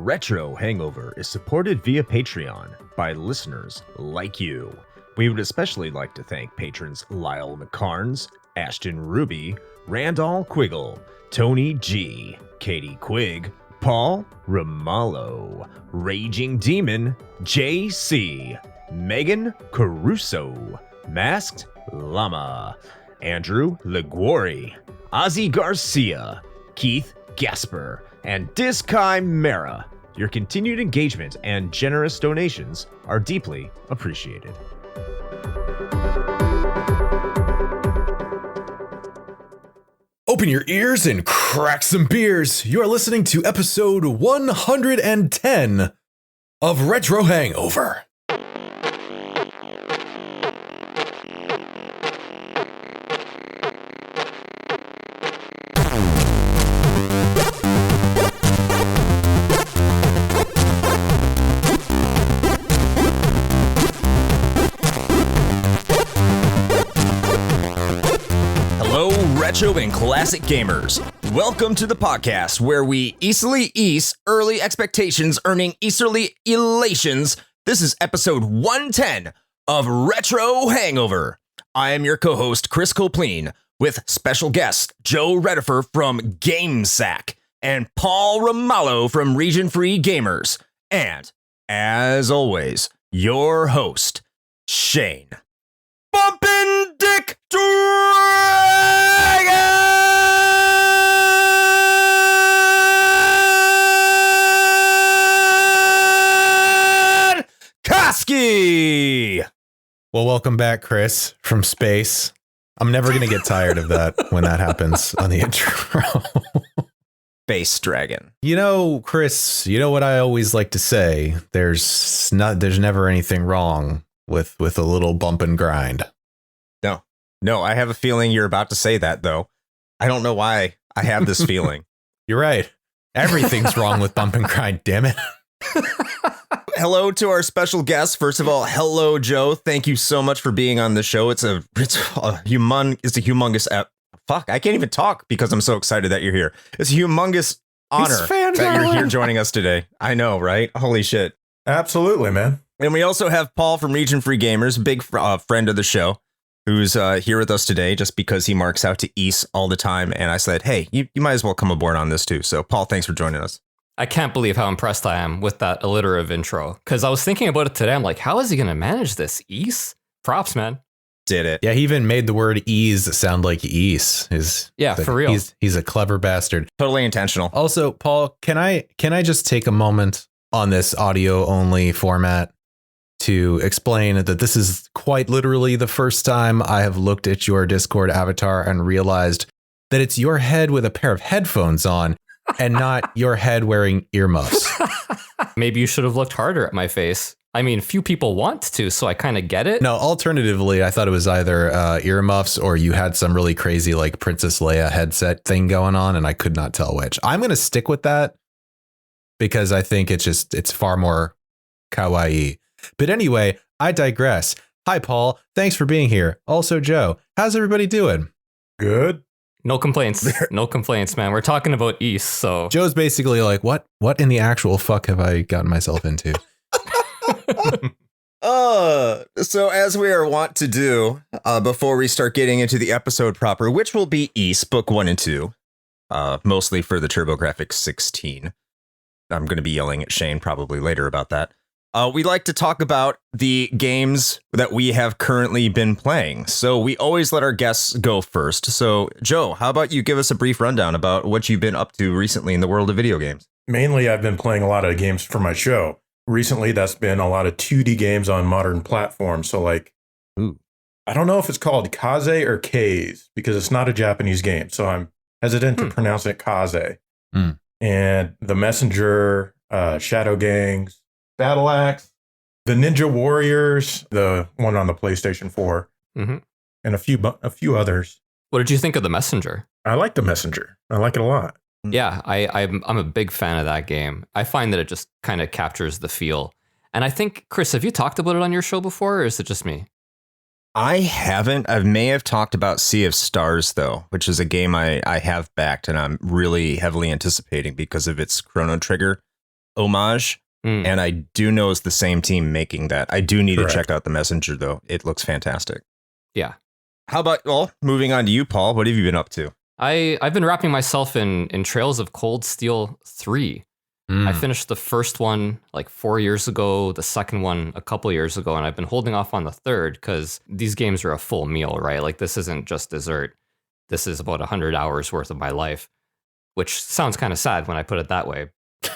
Retro Hangover is supported via Patreon by listeners like you. We would especially like to thank patrons Lyle McCarnes, Ashton Ruby, Randall Quiggle, Tony G, Katie Quigg, Paul Romalo, Raging Demon, JC, Megan Caruso, Masked Llama, Andrew Liguori, Ozzy Garcia, Keith Gasper, and Diskai Mara. Your continued engagement and generous donations are deeply appreciated. Open your ears and crack some beers. You are listening to episode 110 of Retro Hangover. Retro and classic gamers, welcome to the podcast where we easily ease early expectations, earning easterly elations. This is episode 110 of Retro Hangover. I am your co-host, Chris Copleen, with special guest Joe Redifer from GameSack and Paul Romalo from Region Free Gamers. And, as always, your host, Shane Bumpin' Dick Koski! Well, welcome back, Chris, from space. I'm never going to get tired of that when that happens on the intro. Space Dragon. You know, Chris, you know what I always like to say? There's never anything wrong with a little bump and grind. No, I have a feeling you're about to say that, though. I don't know why I have this feeling. You're right. Everything's wrong with bump and grind, damn it. Hello to our special guest. First of all, hello, Joe. Thank you so much for being on the show. It's a humongous fuck. I can't even talk because I'm so excited that you're here. It's a humongous honor that you're here joining us today. I know, right? Holy shit. Absolutely, man. And we also have Paul from Region Free Gamers, big friend of the show, who's here with us today just because he marks out to East all the time. And I said, hey, you might as well come aboard on this too. So Paul, thanks for joining us. I can't believe how impressed I am with that alliterative intro, because I was thinking about it today. I'm like, how is he going to manage this? Ease? Props, man. Did it. Yeah, he even made the word ease sound like ease. For real. He's a clever bastard. Totally intentional. Also, Paul, can I just take a moment on this audio only format to explain that this is quite literally the first time I have looked at your Discord avatar and realized that it's your head with a pair of headphones on and not your head wearing earmuffs. Maybe you should have looked harder at my face. I mean, few people want to, so I kind of get it. No, alternatively, I thought it was either earmuffs or you had some really crazy like Princess Leia headset thing going on, and I could not tell which. I'm going to stick with that because I think it's far more kawaii. But anyway, I digress. Hi, Paul. Thanks for being here. Also, Joe, how's everybody doing? Good. No complaints. No complaints, man. We're talking about East, so Joe's basically like, what in the actual fuck have I gotten myself into? So as we are wont to do, before we start getting into the episode proper, which will be East Book 1 and 2, mostly for the TurboGrafx 16. I'm going to be yelling at Shane probably later about that. We like to talk about the games that we have currently been playing. So we always let our guests go first. So, Joe, how about you give us a brief rundown about what you've been up to recently in the world of video games? Mainly, I've been playing a lot of games for my show. Recently, that's been a lot of 2D games on modern platforms. So, like, I don't know if it's called Kaze or Kaze because it's not a Japanese game. So I'm hesitant to pronounce it Kaze. And The Messenger, Shadow Gangs, Battle Axe, the Ninja Warriors, the one on the PlayStation 4, and a few others. What did you think of The Messenger? I like The Messenger. I like it a lot. Yeah, I'm a big fan of that game. I find that it just kind of captures the feel. And I think, Chris, have you talked about it on your show before, or is it just me? I haven't. I may have talked about Sea of Stars, though, which is a game I have backed and I'm really heavily anticipating because of its Chrono Trigger homage. And I do know it's the same team making that. I do need to check out The Messenger, though. It looks fantastic. Yeah. How about, well, moving on to you, Paul. What have you been up to? I've been wrapping myself in Trails of Cold Steel 3. I finished the first one like 4 years ago, the second one a couple years ago, and I've been holding off on the third because these games are a full meal, right? Like this isn't just dessert. This is about 100 hours worth of my life, which sounds kind of sad when I put it that way.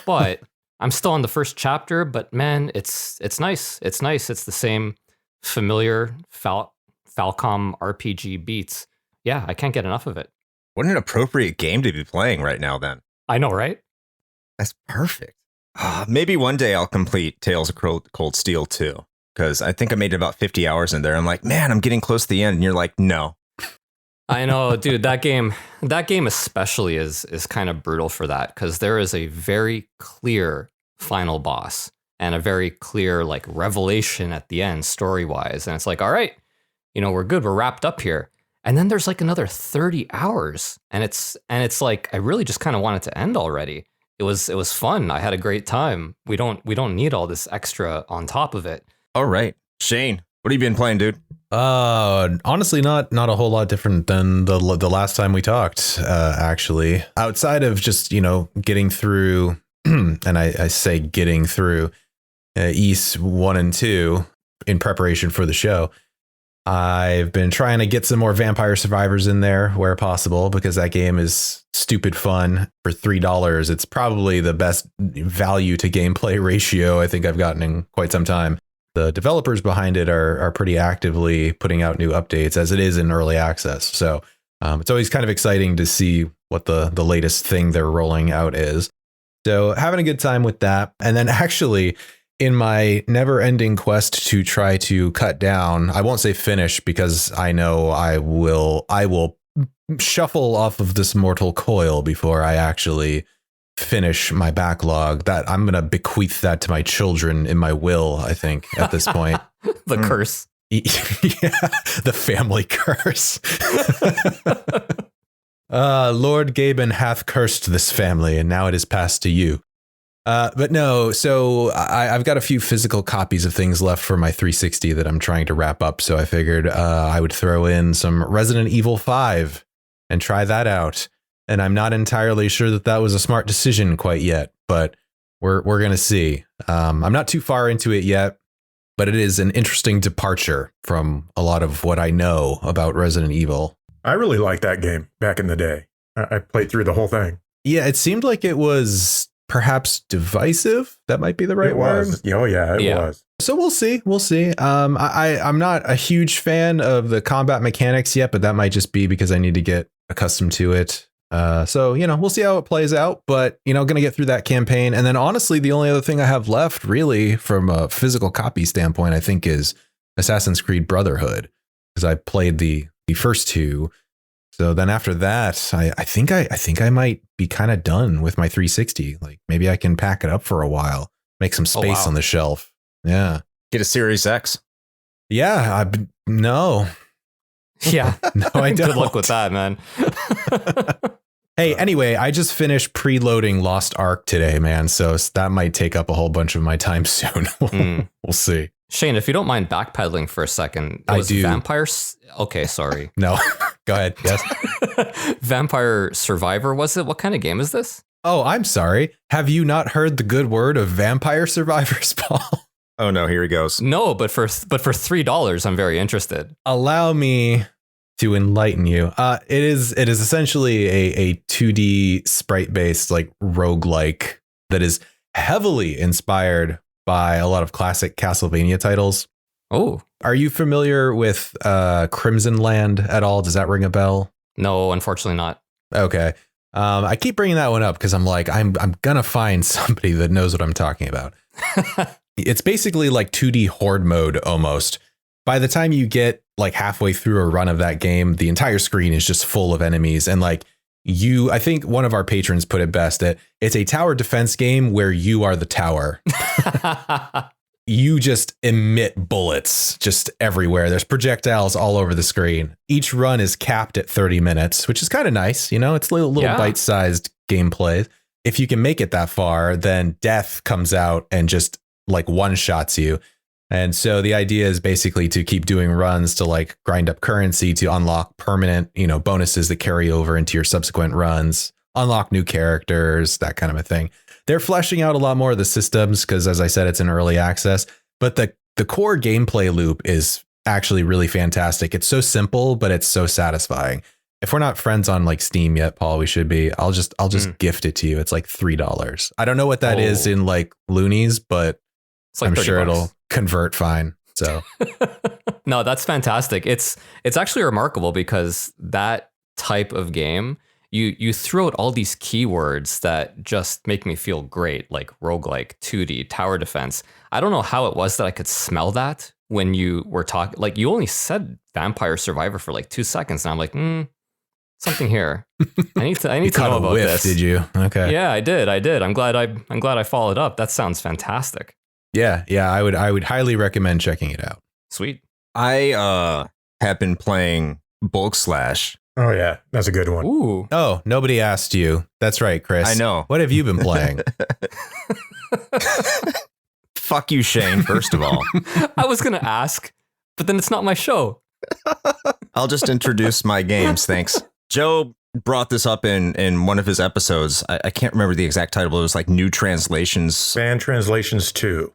But I'm still on the first chapter, but man, it's nice. It's nice. It's the same familiar Falcom RPG beats. Yeah, I can't get enough of it. What an appropriate game to be playing right now, then. I know, right? That's perfect. Maybe one day I'll complete Tales of Cold Steel 2, because I think I made about 50 hours in there. I'm like, man, I'm getting close to the end. And you're like, no. I know, dude, that game especially is kind of brutal for that, because there is a very clear final boss and a very clear like revelation at the end story-wise. And it's like, all right, we're good. We're wrapped up here. And then there's like another 30 hours. And it's like, I really just kind of want it to end already. It was fun. I had a great time. We don't need all this extra on top of it. All right. Shane, what have you been playing, dude? Honestly, not a whole lot different than the last time we talked, actually. Outside of just, getting through, and I say getting through Ys 1 and 2 in preparation for the show. I've been trying to get some more Vampire Survivors in there where possible, because that game is stupid fun for $3. It's probably the best value to gameplay ratio I think I've gotten in quite some time. The developers behind it are pretty actively putting out new updates as it is in early access. So it's always kind of exciting to see what the latest thing they're rolling out is. So having a good time with that. And then actually, in my never-ending quest to try to cut down, I won't say finish, because I know I will shuffle off of this mortal coil before I actually finish my backlog. That I'm going to bequeath that to my children in my will, I think, at this point. The curse. Yeah, the family curse. Lord Gaben hath cursed this family, and now it is passed to you. But no, so I've got a few physical copies of things left for my 360 that I'm trying to wrap up. So I figured I would throw in some Resident Evil 5 and try that out. And I'm not entirely sure that was a smart decision quite yet, but we're going to see. I'm not too far into it yet, but it is an interesting departure from a lot of what I know about Resident Evil. I really liked that game back in the day. I played through the whole thing. Yeah, it seemed like it was perhaps divisive. That might be the right word. Oh yeah, it was. So we'll see. I'm not a huge fan of the combat mechanics yet, but that might just be because I need to get accustomed to it. So we'll see how it plays out, but gonna get through that campaign. And then honestly, the only other thing I have left really from a physical copy standpoint, I think, is Assassin's Creed Brotherhood, because I played the first two. So then after that, I think I might be kind of done with my 360. Like maybe I can pack it up for a while, make some space on the shelf. Yeah. Get a Series X. Yeah. No. Yeah. No, I don't. Good luck with that, man. Hey, anyway, I just finished preloading Lost Ark today, man. So that might take up a whole bunch of my time soon. We'll see. Shane, if you don't mind backpedaling for a second, I do. Vampires? Okay, sorry. No, go ahead. Yes. Vampire Survivor, was it? What kind of game is this? Oh, I'm sorry. Have you not heard the good word of Vampire Survivors, Paul? Oh no, here he goes. No, but for $3, I'm very interested. Allow me to enlighten you. It is essentially a 2D sprite-based like roguelike that is heavily inspired by a lot of classic Castlevania titles. Oh. Are you familiar with Crimson Land at all? Does that ring a bell? No, unfortunately not. Okay. I keep bringing that one up because I'm like, I'm going to find somebody that knows what I'm talking about. It's basically like 2D horde mode almost. By the time you get like halfway through a run of that game, the entire screen is just full of enemies. And like I think one of our patrons put it best that it's a tower defense game where you are the tower. You just emit bullets just everywhere. There's projectiles all over the screen. Each run is capped at 30 minutes, which is kind of nice. It's a little bite-sized gameplay. if you can make it that far, then death comes out and just like one-shots you. And so the idea is basically to keep doing runs to like grind up currency to unlock permanent, bonuses that carry over into your subsequent runs, unlock new characters, that kind of a thing. They're fleshing out a lot more of the systems because, as I said, it's in early access. But the core gameplay loop is actually really fantastic. It's so simple, but it's so satisfying. If we're not friends on like Steam yet, Paul, we should be. I'll just gift it to you. It's like $3. I don't know what that is in like loonies, but it's like I'm sure it'll convert fine. So no, that's fantastic. It's actually remarkable because that type of game, you throw out all these keywords that just make me feel great, like roguelike, 2D, tower defense. I don't know how it was that I could smell that when you were talking. Like you only said Vampire Survivor for like 2 seconds, and I'm like, something here. I need to know about this. Did you? Okay. Yeah, I did. I'm glad I followed up. That sounds fantastic. Yeah. I would highly recommend checking it out. Sweet. I have been playing Bulk Slash. Oh yeah, that's a good one. Ooh. Oh, nobody asked you. That's right, Chris. I know. What have you been playing? Fuck you, Shane, first of all. I was going to ask, but then it's not my show. I'll just introduce my games, thanks. Joe brought this up in one of his episodes. I can't remember the exact title, but it was like New Translations. Fan Translations 2.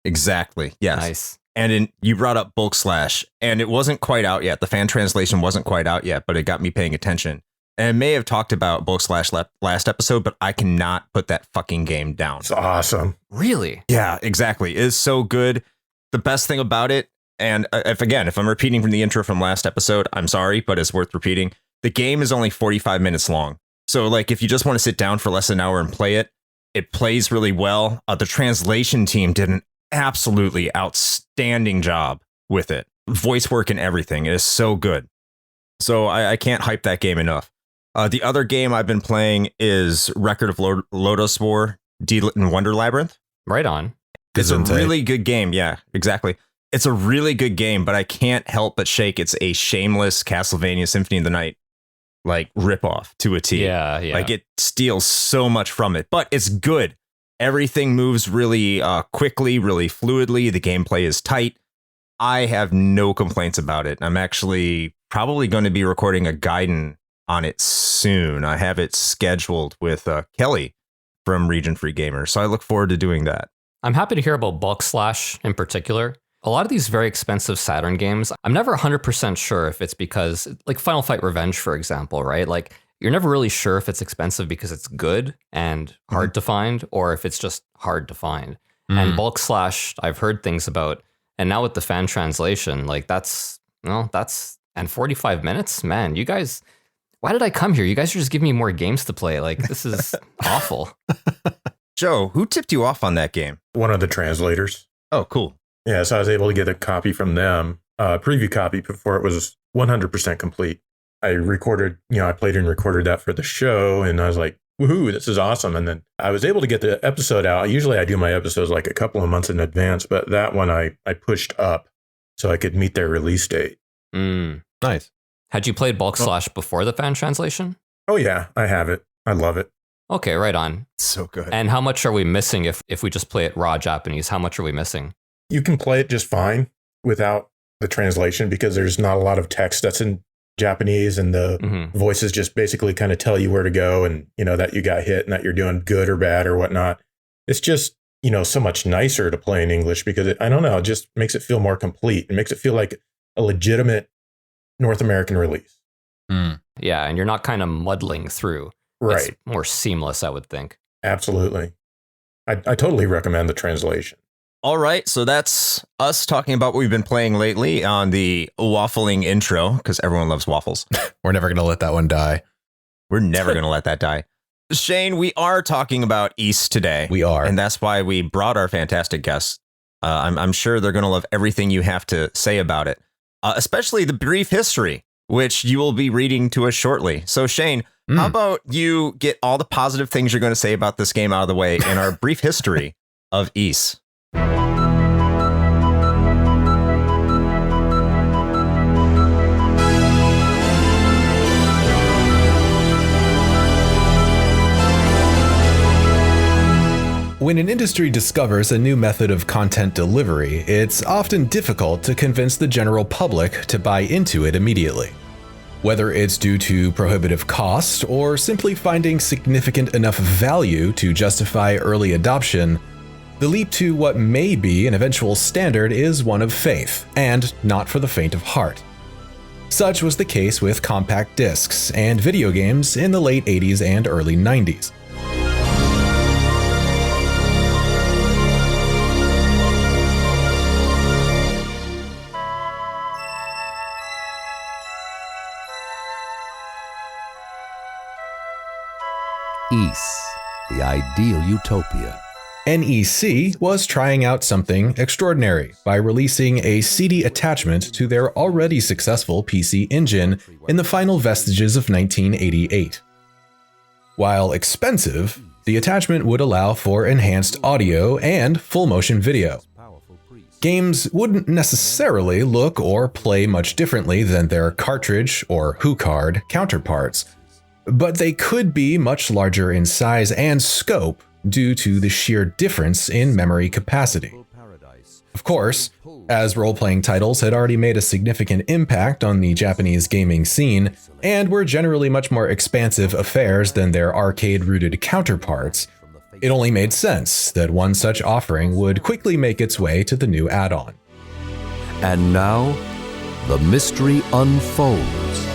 Exactly, yes. Nice. And you brought up Bulk Slash, and it wasn't quite out yet. The fan translation wasn't quite out yet, but it got me paying attention. And I may have talked about Bulk Slash last episode, but I cannot put that fucking game down. It's awesome. Really? Yeah, exactly. It is so good. The best thing about it, and if I'm repeating from the intro from last episode, I'm sorry, but it's worth repeating. The game is only 45 minutes long. So like if you just want to sit down for less than an hour and play it, it plays really well. The translation team did an absolutely outstanding job with it. Voice work and everything. It is so good. So I can't hype that game enough. The other game I've been playing is Record of Lodoss War, Deedlit and Wonder Labyrinth. Right on. It's a really good game. Yeah, exactly. It's a really good game, but I can't help but shake. It's a shameless Castlevania Symphony of the Night like ripoff to a T. Yeah. Like it steals so much from it, but it's good. Everything moves really quickly, really fluidly. The gameplay is tight. I have no complaints about it. I'm actually probably going to be recording a Gaiden on it soon. I have it scheduled with Kelly from Region Free Gamer, so I look forward to doing that. I'm happy to hear about Bulk Slash in particular. A lot of these very expensive Saturn games, I'm never 100% sure if it's because, like Final Fight Revenge, for example, right? Like you're never really sure if it's expensive because it's good and hard to find, or if it's just hard to find. And Bulk Slash, I've heard things about, and now with the fan translation, like that's and 45 minutes, man, you guys, why did I come here? You guys are just giving me more games to play. Like this is awful. Joe, who tipped you off on that game? One of the translators. Oh, cool. Yeah, so I was able to get a copy from them, a preview copy before it was 100% complete. I recorded, I played and recorded that for the show, and I was like, woohoo, this is awesome. And then I was able to get the episode out. Usually I do my episodes like a couple of months in advance, but that one I pushed up so I could meet their release date. Nice. Had you played Bulk Slash before the fan translation? Oh, yeah, I have it. I love it. Okay, right on. So good. And how much are we missing if we just play it raw Japanese? How much are we missing? You can play it just fine without the translation because there's not a lot of text that's in Japanese, and the voices just basically kind of tell you where to go and, that you got hit and that you're doing good or bad or whatnot. It's just, so much nicer to play in English because it just makes it feel more complete. It makes it feel like a legitimate North American release. Yeah, and you're not kind of muddling through. Right. It's more seamless, I would think. Absolutely. I totally recommend the translation. All right, so that's us talking about what we've been playing lately on the waffling intro, because everyone loves waffles. We're never going to let that one die. We're never going to let that die. Shane, we are talking about Ys today. We are. And that's why we brought our fantastic guests. I'm sure they're going to love everything you have to say about it, especially the brief history, which you will be reading to us shortly. So, Shane, how about you get all the positive things you're going to say about this game out of the way in our brief history of Ys? When an industry discovers a new method of content delivery, it's often difficult to convince the general public to buy into it immediately. Whether it's due to prohibitive cost or simply finding significant enough value to justify early adoption, the leap to what may be an eventual standard is one of faith, and not for the faint of heart. Such was the case with compact discs and video games in the late 80s and early 90s. Ys, the ideal utopia. NEC was trying out something extraordinary by releasing a CD attachment to their already successful PC engine in the final vestiges of 1988. While expensive, the attachment would allow for enhanced audio and full-motion video. Games wouldn't necessarily look or play much differently than their cartridge or HuCard counterparts, but they could be much larger in size and scope due to the sheer difference in memory capacity. Of course, as role-playing titles had already made a significant impact on the Japanese gaming scene and were generally much more expansive affairs than their arcade-rooted counterparts, it only made sense that one such offering would quickly make its way to the new add-on. And now, the mystery unfolds.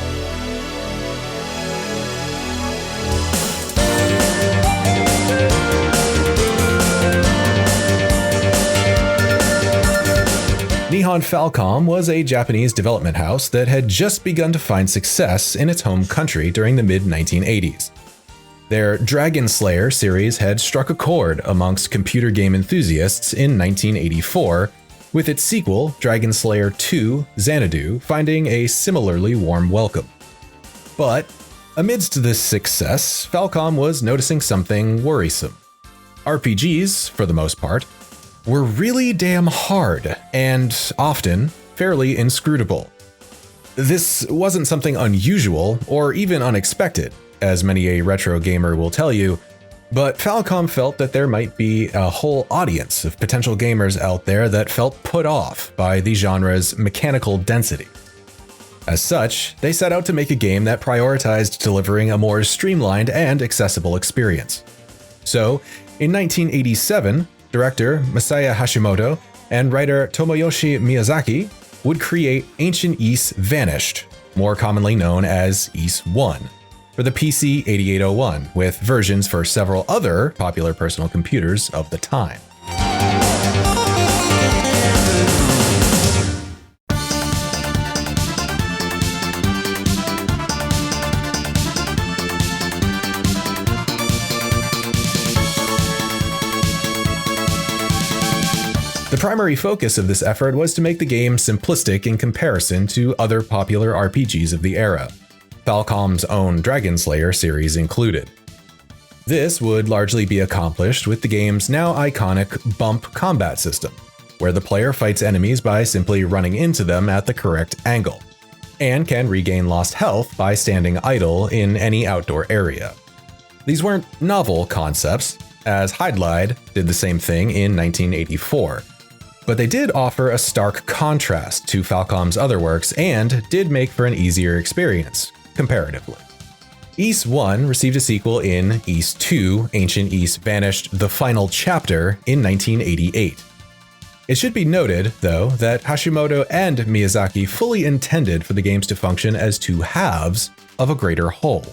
Nihon Falcom was a Japanese development house that had just begun to find success in its home country during the mid-1980s. Their Dragon Slayer series had struck a chord amongst computer game enthusiasts in 1984, with its sequel, Dragon Slayer 2: Xanadu, finding a similarly warm welcome. But amidst this success, Falcom was noticing something worrisome. RPGs, for the most part, were really damn hard and often fairly inscrutable. This wasn't something unusual or even unexpected, as many a retro gamer will tell you, but Falcom felt that there might be a whole audience of potential gamers out there that felt put off by the genre's mechanical density. As such, they set out to make a game that prioritized delivering a more streamlined and accessible experience. So, in 1987, director Masaya Hashimoto and writer Tomoyoshi Miyazaki would create Ancient Ys Vanished, more commonly known as Ys 1, for the PC 8801, with versions for several other popular personal computers of the time. The primary focus of this effort was to make the game simplistic in comparison to other popular RPGs of the era, Falcom's own Dragon Slayer series included. This would largely be accomplished with the game's now iconic bump combat system, where the player fights enemies by simply running into them at the correct angle, and can regain lost health by standing idle in any outdoor area. These weren't novel concepts, as Hydlide did the same thing in 1984, but they did offer a stark contrast to Falcom's other works and did make for an easier experience, comparatively. Ys 1 received a sequel in Ys 2: Ancient Ys Vanished: The Final Chapter in 1988. It should be noted, though, that Hashimoto and Miyazaki fully intended for the games to function as two halves of a greater whole.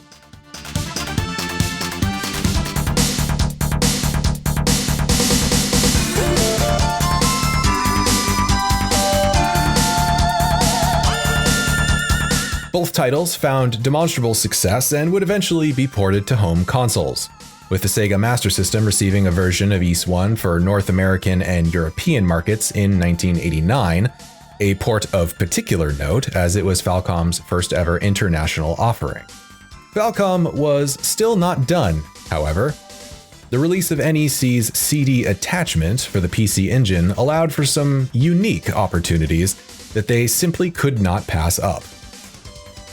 Both titles found demonstrable success and would eventually be ported to home consoles, with the Sega Master System receiving a version of Ys 1 for North American and European markets in 1989, a port of particular note as it was Falcom's first ever international offering. Falcom was still not done, however. The release of NEC's CD attachment for the PC Engine allowed for some unique opportunities that they simply could not pass up.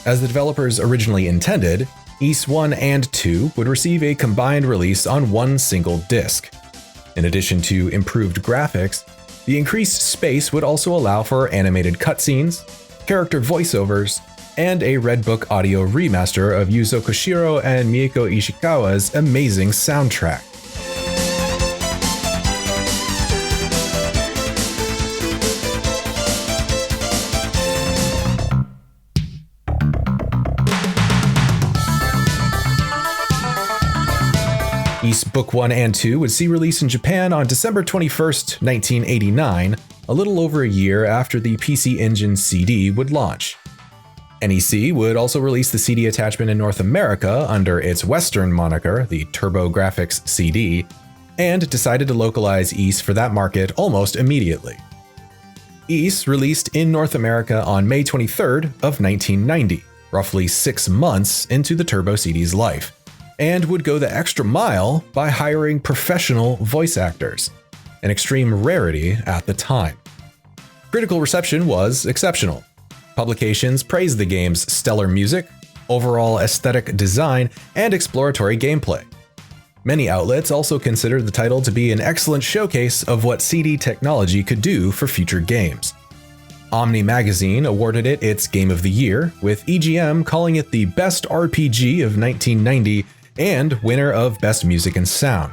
As the developers originally intended, Ys 1 and 2 would receive a combined release on one single disc. In addition to improved graphics, the increased space would also allow for animated cutscenes, character voiceovers, and a Red Book audio remaster of Yuzo Koshiro and Mieko Ishikawa's amazing soundtrack. Ys Book 1 and 2 would see release in Japan on December 21st, 1989, a little over a year after the PC Engine CD would launch. NEC would also release the CD attachment in North America under its Western moniker, the TurboGrafx CD, and decided to localize Ys for that market almost immediately. Ys released in North America on May 23rd of 1990, roughly 6 months into the Turbo CD's life, and would go the extra mile by hiring professional voice actors, an extreme rarity at the time. Critical reception was exceptional. Publications praised the game's stellar music, overall aesthetic design, and exploratory gameplay. Many outlets also considered the title to be an excellent showcase of what CD technology could do for future games. Omni Magazine awarded it its Game of the Year, with EGM calling it the best RPG of 1990 and winner of Best Music and Sound.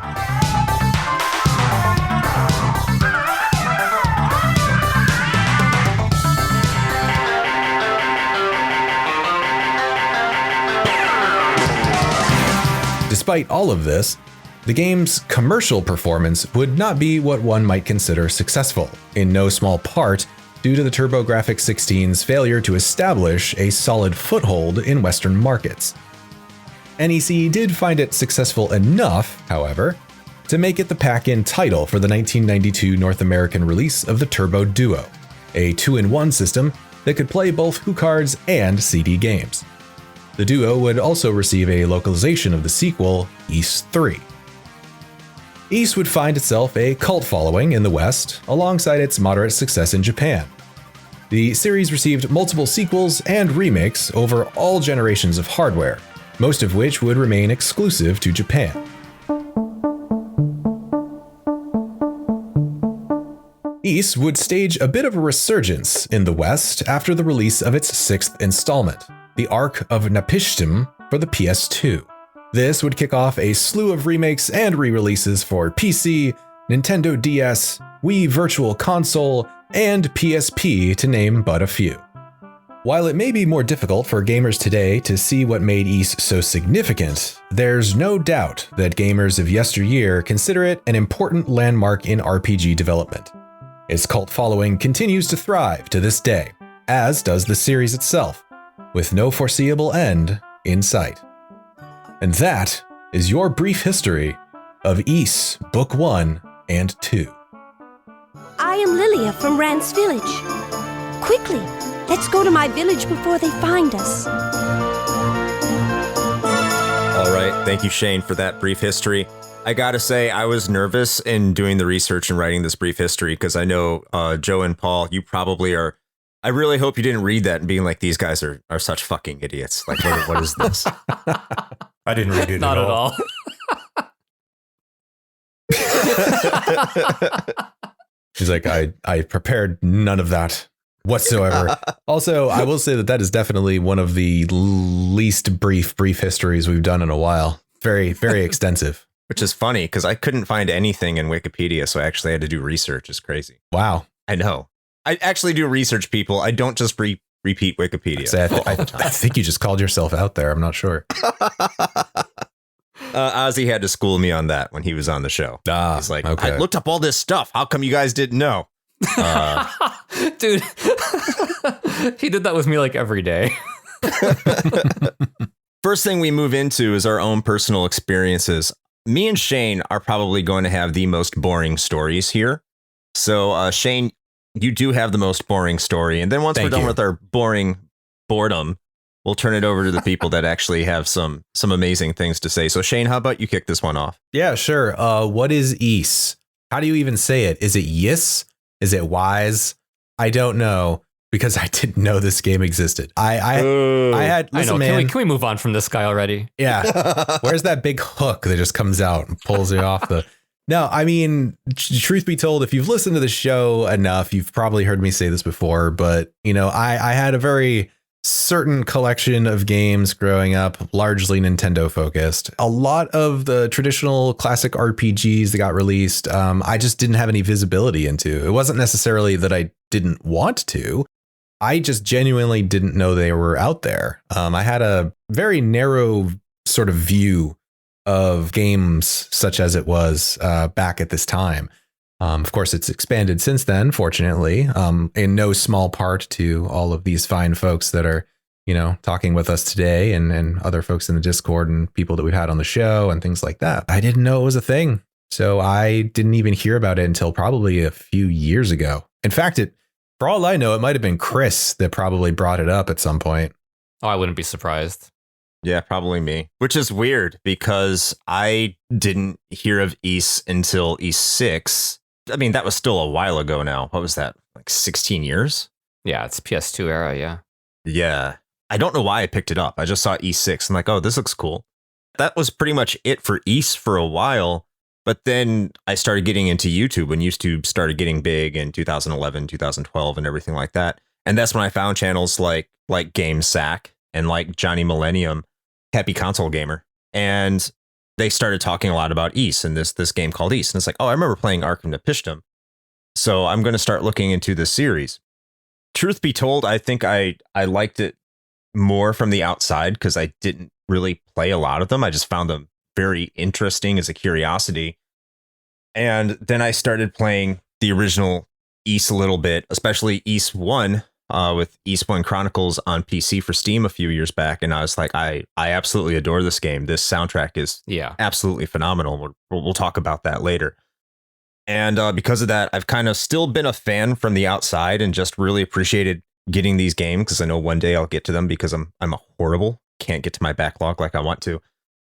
Despite all of this, the game's commercial performance would not be what one might consider successful, in no small part due to the TurboGrafx 16's failure to establish a solid foothold in Western markets. NEC did find it successful enough, however, to make it the pack-in title for the 1992 North American release of the Turbo Duo, a 2-in-1 system that could play both HuCards and CD games. The Duo would also receive a localization of the sequel, Ys 3. Ys would find itself a cult following in the West, alongside its moderate success in Japan. The series received multiple sequels and remakes over all generations of hardware, most of which would remain exclusive to Japan. Ys would stage a bit of a resurgence in the West after the release of its 6th installment, The Ark of Napishtim, for the PS2. This would kick off a slew of remakes and re-releases for PC, Nintendo DS, Wii Virtual Console, and PSP, to name but a few. While it may be more difficult for gamers today to see what made Ys so significant, there's no doubt that gamers of yesteryear consider it an important landmark in RPG development. Its cult following continues to thrive to this day, as does the series itself, with no foreseeable end in sight. And that is your brief history of Ys Book 1 and 2. I am Lilia from Rand's village. Quickly, let's go to my village before they find us. All right, thank you, Shane, for that brief history. I gotta say, I was nervous in doing the research and writing this brief history because I know Joe and Paul, you probably are. I really hope you didn't read that and being like, these guys are such fucking idiots. Like, what is this? I didn't read it Not at all. He's like, I prepared none of that whatsoever. Also, I will say that is definitely one of the least brief histories we've done in a while. Very, very extensive. Which is funny because I couldn't find anything in Wikipedia, so I actually had to do research. It's crazy. Wow. I know. I actually do research, people. I don't just repeat Wikipedia. I think you just called yourself out there. I'm not sure. Ozzy had to school me on that when he was on the show. He's like, okay. I looked up all this stuff. How come you guys didn't know? Dude, he did that with me like every day. First thing we move into is our own personal experiences. Me and Shane are probably going to have the most boring stories here. So, Shane, you do have the most boring story. And then once we're done with our boring boredom, we'll turn it over to the people that actually have some amazing things to say. So, Shane, how about you kick this one off? Yeah, sure. What is Ys? How do you even say it? Is it Yis? Is it Wise? I don't know, because I didn't know this game existed. I had. Listen, I know. Man, Can we move on from this guy already? Yeah. Where's that big hook that just comes out and pulls you off the? No, I mean, truth be told, if you've listened to the show enough, you've probably heard me say this before, but, you know, I had a very certain collection of games growing up, largely Nintendo focused. A lot of the traditional classic RPGs that got released, I just didn't have any visibility into. It wasn't necessarily that I didn't want to. I just genuinely didn't know they were out there. I had a very narrow sort of view of games such as it was back at this time. Of course, it's expanded since then, fortunately, in no small part to all of these fine folks that are, you know, talking with us today and other folks in the Discord and people that we've had on the show and things like that. I didn't know it was a thing. So I didn't even hear about it until probably a few years ago. In fact, for all I know, it might have been Chris that probably brought it up at some point. Oh, I wouldn't be surprised. Yeah, probably me, which is weird because I didn't hear of Ys until Ys 6. I mean, that was still a while ago now. What was that? Like 16 years? Yeah, it's PS2 era, yeah. Yeah. I don't know why I picked it up. I just saw Ys 6 and like, oh, this looks cool. That was pretty much it for Ys for a while. But then I started getting into YouTube when YouTube started getting big in 2011, 2012 and everything like that. And that's when I found channels like Game Sack and like Johnny Millennium, Happy Console Gamer. And they started talking a lot about Ys and this game called Ys. And it's like, oh, I remember playing Arkham Nepishtim. So I'm going to start looking into this series. Truth be told, I think I liked it more from the outside because I didn't really play a lot of them. I just found them very interesting as a curiosity. And then I started playing the original Ys a little bit, especially Ys 1 with Ys 1 Chronicles on PC for Steam a few years back. And I was like, I absolutely adore this game. This soundtrack is absolutely phenomenal. We'll talk about that later. And because of that, I've kind of still been a fan from the outside and just really appreciated getting these games because I know one day I'll get to them because I'm a horrible, can't get to my backlog like I want to.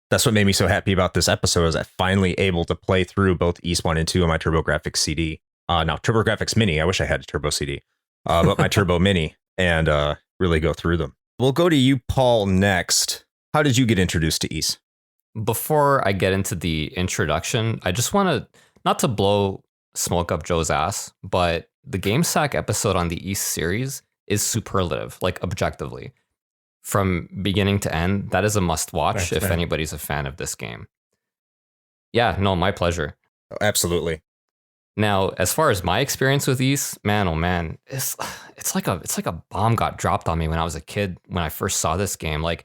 That's what made me so happy about this episode is I finally able to play through both Ys 1 and 2 on my TurboGrafx CD. Now, TurboGrafx Mini, I wish I had a Turbo CD, but my Turbo Mini and really go through them. We'll go to you, Paul, next. How did you get introduced to Ys? Before I get into the introduction, I just want to, not to blow smoke up Joe's ass, but the GameSack episode on the Ys series is superlative, like objectively. From beginning to end, that is a must watch if anybody's a fan of this game. Yeah, no, my pleasure. Absolutely. Now, as far as my experience with Ys, man, oh man, it's like a bomb got dropped on me when I was a kid when I first saw this game. Like,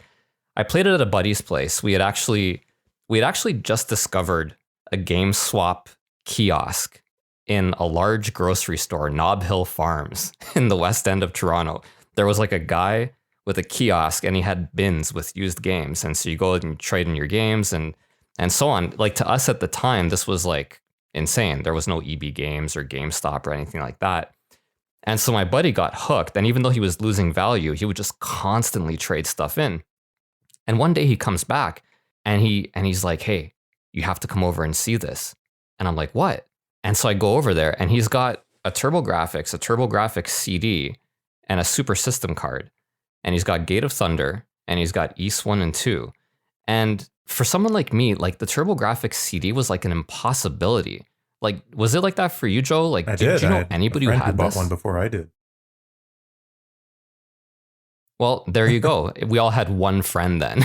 I played it at a buddy's place. We had actually just discovered a Game Swap kiosk in a large grocery store, Nob Hill Farms, in the west end of Toronto. There was like a guy with a kiosk and he had bins with used games. And so you go and you trade in your games and so on. Like, to us at the time, this was like insane. There was no EB Games or GameStop or anything like that. And so my buddy got hooked. And even though he was losing value, he would just constantly trade stuff in. And one day he comes back and he's like, hey, you have to come over and see this. And I'm like, what? And so I go over there and he's got a TurboGrafx CD and a Super System card. And he's got Gate of Thunder and he's got Ys 1 and 2. And for someone like me, like the TurboGrafx CD was like an impossibility. Like, was it like that for you, Joe? Like, did you know anybody who had bought this? one before I did. Well, there you go. We all had one friend then.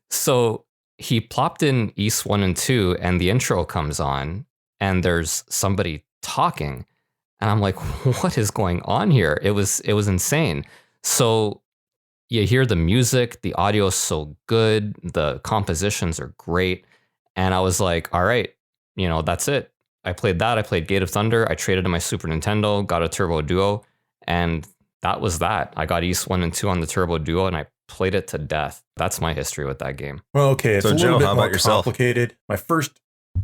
So he plopped in Ys 1 and 2 and the intro comes on and there's somebody talking. And I'm like, what is going on here? It was insane. So you hear the music, the audio is so good, the compositions are great. And I was like, all right, that's it. I played that. I played Gate of Thunder. I traded in my Super Nintendo, got a Turbo Duo, and that was that. I got Ys 1 and 2 on the Turbo Duo, and I played it to death. That's my history with that game. Well, okay, it's so a little Joe, bit how more about yourself? complicated. My first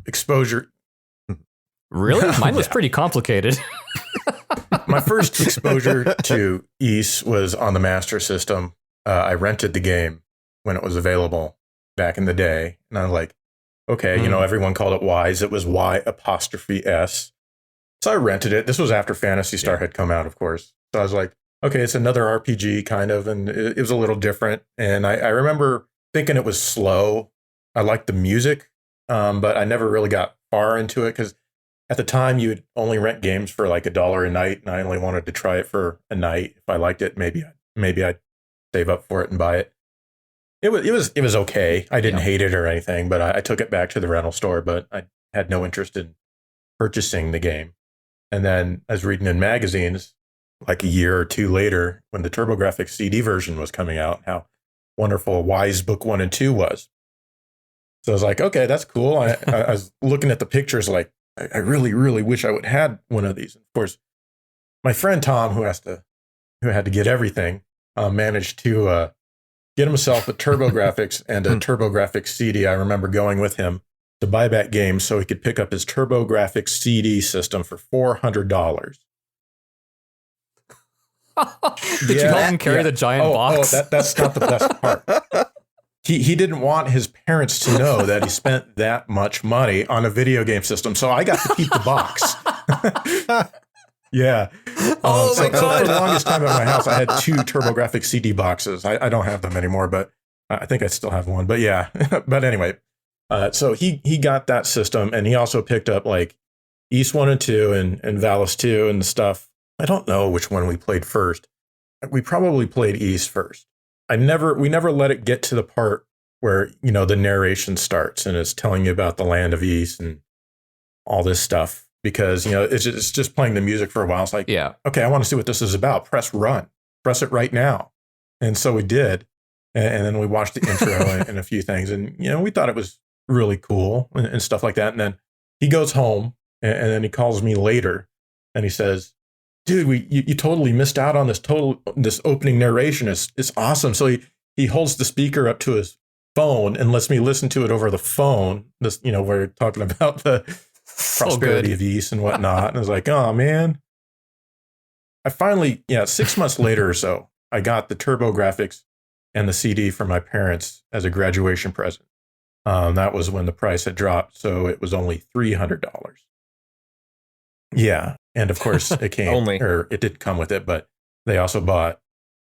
exposure... Really? Mine was pretty complicated. My first exposure to Ys was on the Master System. I rented the game when it was available back in the day. And I was like, okay, everyone called it Ys. It was Y''S. So I rented it. This was after Phantasy Star had come out, of course. So I was like, okay, it's another RPG kind of. And it was a little different. And I remember thinking it was slow. I liked the music. but I never really got far into it because at the time you would only rent games for like $1 a night, and I only wanted to try it for a night. If I liked it, maybe I'd save up for it and buy it. It was okay. I didn't hate it or anything, but I took it back to the rental store, but I had no interest in purchasing the game. And then I was reading in magazines like a year or two later when the TurboGrafx CD version was coming out, how wonderful Wise Book 1 and 2 was. So I was like, okay, that's cool. I was looking at the pictures like, I really, really wish I would have had one of these. Of course, my friend Tom, who had to get everything, managed to get himself a TurboGrafx and a TurboGrafx CD. I remember going with him to buy back games so he could pick up his TurboGrafx CD system for $400. Did you help him carry the giant box? That's not the best part. He didn't want his parents to know that he spent that much money on a video game system, so I got to keep the box. Yeah. Oh my God. So for the longest time at my house, I had 2 TurboGrafx CD boxes. I don't have them anymore, but I think I still have one. But yeah. But anyway, so he got that system, and he also picked up like East 1 and 2 and Valis 2 and stuff. I don't know which one we played first. We probably played East first. We never let it get to the part where, the narration starts and it's telling you about the land of East and all this stuff. Because, it's just playing the music for a while. It's like, okay, I want to see what this is about. Press run. Press it right now. And so we did. And then we watched the intro and a few things. And, we thought it was really cool and stuff like that. And then he goes home and then he calls me later and he says, dude, you totally missed out on this opening narration. It's awesome. So he holds the speaker up to his phone and lets me listen to it over the phone. This, we're talking about the prosperity of East and whatnot. And I was like, oh man. I finally, 6 months later or so, I got the TurboGrafx and the CD from my parents as a graduation present. That was when the price had dropped, so it was only $300. Yeah, and of course it came, or it did come with it, but they also bought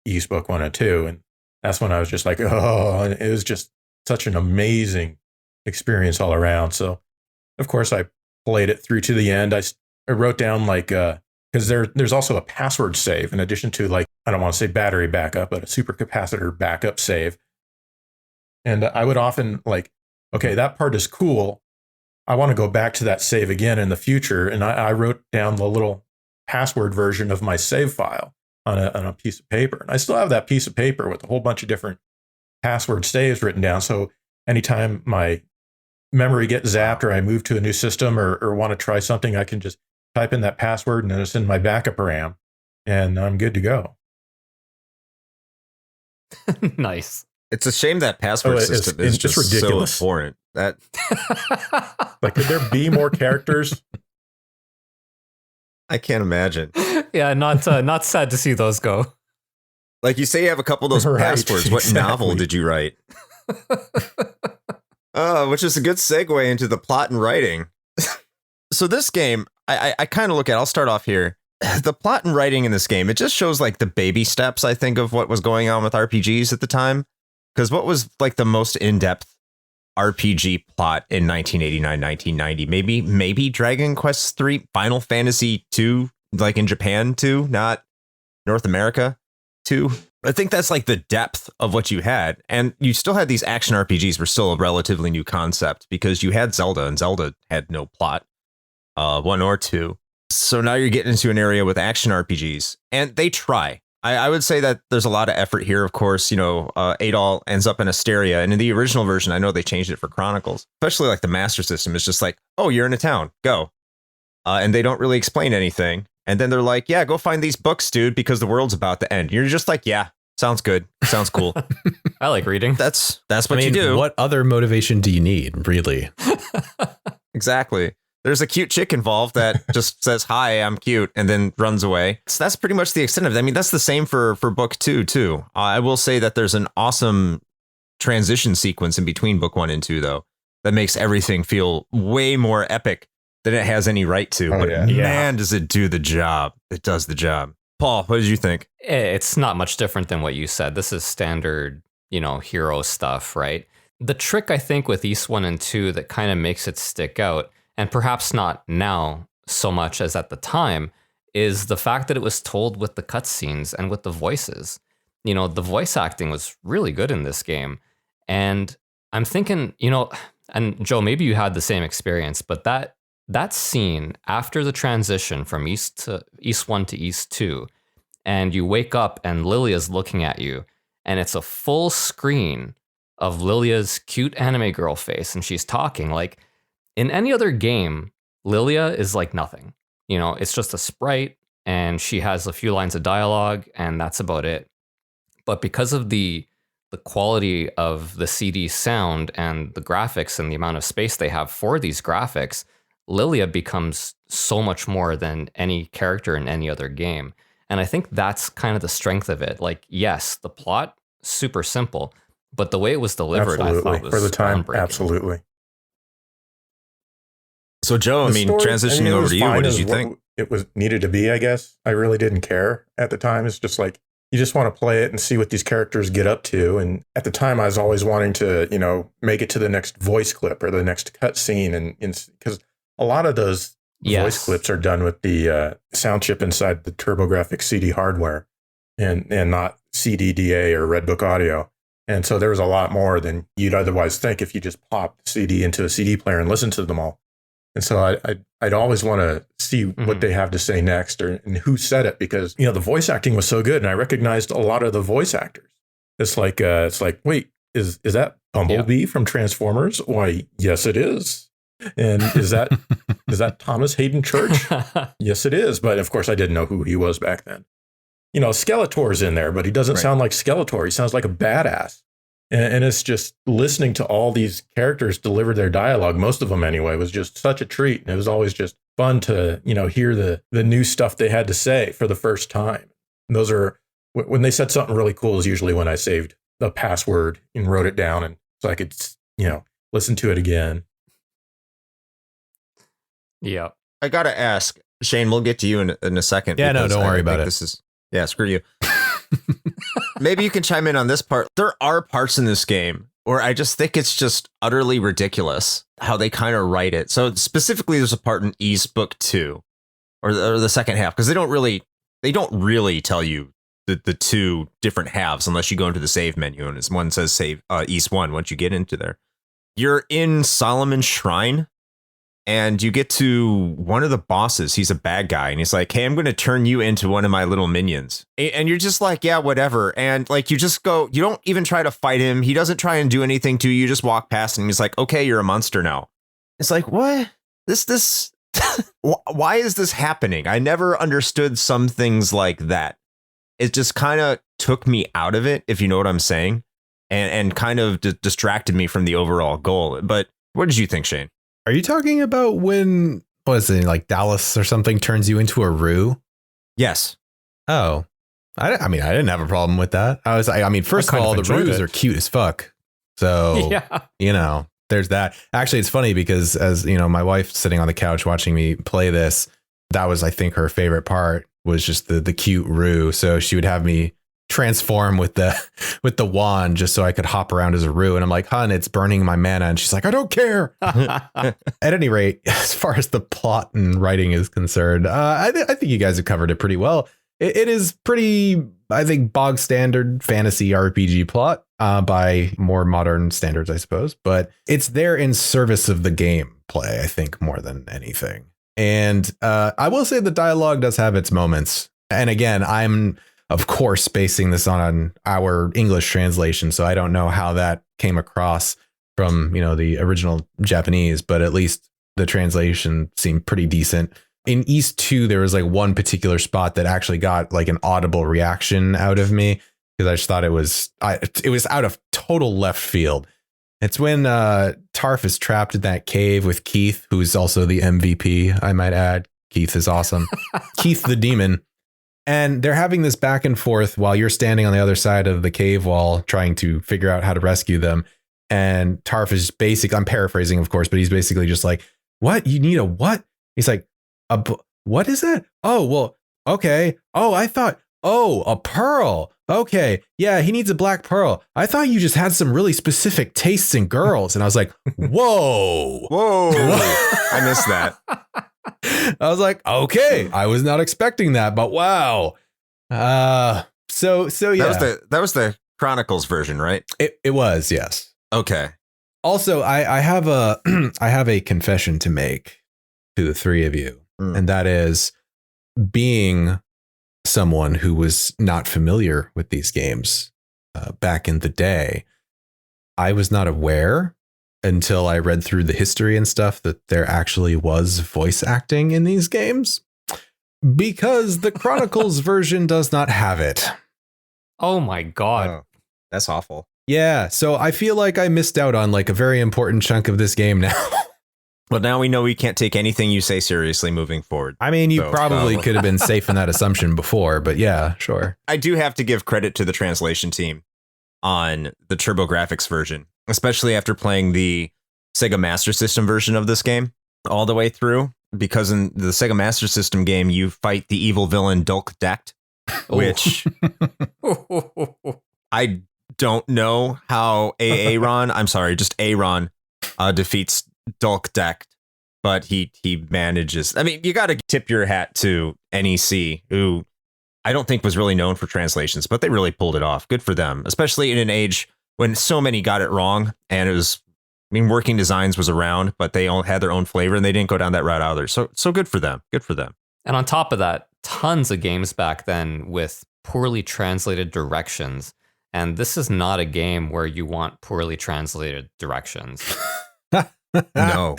East Book 1 and 2, and that's when I was just like, oh, and it was just such an amazing experience all around. So, of course, I played it through to the end. I wrote down like, because there's also a password save in addition to like, I don't want to say battery backup, but a supercapacitor backup save. And I would often like, okay, that part is cool. I want to go back to that save again in the future. And I wrote down the little password version of my save file on a piece of paper. And I still have that piece of paper with a whole bunch of different password saves written down. So anytime my memory gets zapped or I move to a new system or want to try something, I can just type in that password and then it's in my backup RAM and I'm good to go. Nice. It's a shame that password system is just ridiculous. So important. That like, could there be more characters? I can't imagine. Yeah, not sad to see those go. Like you say, you have a couple of those passwords. What novel did you write? Which is a good segue into the plot and writing. So this game, I kind of look at, I'll start off here. The plot and writing in this game, it just shows like the baby steps, I think, of what was going on with RPGs at the time. Because what was like the most in-depth RPG plot in 1989, 1990? Maybe Dragon Quest III, Final Fantasy II, like in Japan too, not North America too. I think that's like the depth of what you had. And you still had these action RPGs were still a relatively new concept because you had Zelda and Zelda had no plot, 1 or 2. So now you're getting into an area with action RPGs and they try. I would say that there's a lot of effort here. Of course, Adol ends up in Asteria. And in the original version, I know they changed it for Chronicles, especially like the Master System is just like, oh, you're in a town, go. And they don't really explain anything. And then they're like, yeah, go find these books, dude, because the world's about to end. You're just like, yeah, sounds good. Sounds cool. I like reading. That's what you do. What other motivation do you need, really? Exactly. There's a cute chick involved that just says, hi, I'm cute, and then runs away. So that's pretty much the extent of it. I mean, that's the same for book 2, too. I will say that there's an awesome transition sequence in between book 1 and 2, though, that makes everything feel way more epic than it has any right to. But man, does it do the job. It does the job. Paul, what did you think? It's not much different than what you said. This is standard, hero stuff, right? The trick, I think, with East 1 and 2 that kind of makes it stick out, and perhaps not now so much as at the time, is the fact that it was told with the cutscenes and with the voices. You know, the voice acting was really good in this game. And I'm thinking, you know, and Joe, maybe you had the same experience, but that scene after the transition from East 1 to East 2, and you wake up and Lilia's looking at you, and it's a full screen of Lilia's cute anime girl face, and she's talking. Like, in any other game, Lilia is like nothing. You know, it's just a sprite, and she has a few lines of dialogue, and that's about it. But because of the quality of the CD sound and the graphics and the amount of space they have for these graphics, Lilia becomes so much more than any character in any other game. And I think that's kind of the strength of it. Like, yes, the plot, super simple, but the way it was delivered, absolutely. I thought was for the time, groundbreaking. absolutely. So Joe, I mean, story, transitioning over to you, what did you think? It was needed to be, I guess. I really didn't care at the time. It's just like, you just want to play it and see what these characters get up to. And at the time, I was always wanting to, you know, make it to the next voice clip or the next cut scene. And because a lot of those voice clips are done with the sound chip inside the TurboGrafx CD hardware and not CDDA or Redbook Audio. And so there was a lot more than you'd otherwise think if you just popped the CD into a CD player and listened to them all. And so I'd always want to see what they have to say next and who said it, because, you know, the voice acting was so good and I recognized a lot of the voice actors. It's like, wait, is that Bumblebee from Transformers? Why, yes, it is. And is that Thomas Hayden Church? Yes, it is. But of course, I didn't know who he was back then. You know, Skeletor's in there, but he doesn't sound like Skeletor. He sounds like a badass. And it's just listening to all these characters deliver their dialogue, most of them anyway, was just such a treat. And it was always just fun to, you know, hear the new stuff they had to say for the first time. And those are, when they said something really cool is usually when I saved the password and wrote it down, and so I could, you know, listen to it again. Yeah. I got to ask, Shane, we'll get to you in a second. Yeah, no, don't worry about it. Screw you. Maybe you can chime in on this part. There are parts in this game where I just think it's just utterly ridiculous how they kind of write it. So specifically, there's a part in East Book 2 or the second half, because they don't really tell you the two different halves unless you go into the save menu, and one says save East 1. Once you get into there, you're in Solomon's Shrine. And you get to one of the bosses. He's a bad guy. And he's like, hey, I'm going to turn you into one of my little minions. And you're just like, yeah, whatever. And like, you just go, you don't even try to fight him. He doesn't try and do anything to you. You just walk past him. He's like, okay, you're a monster now. It's like, what? This, why is this happening? I never understood some things like that. It just kind of took me out of it, if you know what I'm saying, and kind of distracted me from the overall goal. But what did you think, Shane? Are you talking about when, what is it, like Dallas or something turns you into a Roo? Yes. Oh, I mean, I didn't have a problem with that. I mean, first of all, the Roos are cute as fuck. So, you know, there's that. Actually, it's funny because, as you know, my wife sitting on the couch watching me play this, that was, I think, her favorite part was just the cute Roo. So she would have me transform with the wand just so I could hop around as a Roo, and I'm like, hun, it's burning my mana, and she's like, I don't care. At any rate, as far as the plot and writing is concerned, I think you guys have covered it pretty well. It is pretty, I think, bog standard fantasy RPG plot by more modern standards, I suppose, but it's there in service of the gameplay, I think, more than anything. And I will say the dialogue does have its moments, and again, I'm of course basing this on our English translation, so I don't know how that came across from, you know, the original Japanese, but at least the translation seemed pretty decent. In East 2, there was like one particular spot that actually got like an audible reaction out of me, because I just thought it was out of total left field. It's when Tarf is trapped in that cave with Keith, who's also the MVP, I might add. Keith is awesome. Keith the demon. And they're having this back and forth while you're standing on the other side of the cave wall trying to figure out how to rescue them. And Tarf is basically, I'm paraphrasing, of course, but he's basically just like, what? You need a what? He's like, what is that? Oh, well, okay. Oh, I thought, oh, a pearl. okay, yeah, he needs a black pearl. I thought you just had some really specific tastes in girls. And I was like, whoa. I missed that. I was like, okay, I was not expecting that, but wow. So yeah. That was the Chronicles version, right? It was, yes. Okay. Also, I have a confession to make to the three of you, and that is being someone who was not familiar with these games back in the day. I was not aware until I read through the history and stuff that there actually was voice acting in these games, because the Chronicles version does not have it. Oh my God. Oh, that's awful. Yeah, so I feel like I missed out on like a very important chunk of this game now. Well, now we know we can't take anything you say seriously moving forward. I mean, you probably could have been safe in that assumption before, but yeah, sure. I do have to give credit to the translation team on the TurboGrafx version, especially after playing the Sega Master System version of this game all the way through, because in the Sega Master System game, you fight the evil villain stoked, which I don't know how Aaron defeats stoked, but he manages. I mean, you got to tip your hat to NEC, who I don't think was really known for translations, but they really pulled it off. Good for them, especially in an age when so many got it wrong. And it was, I mean, Working Designs was around, but they all had their own flavor and they didn't go down that route either. So good for them. Good for them. And on top of that, tons of games back then with poorly translated directions. And this is not a game where you want poorly translated directions. No.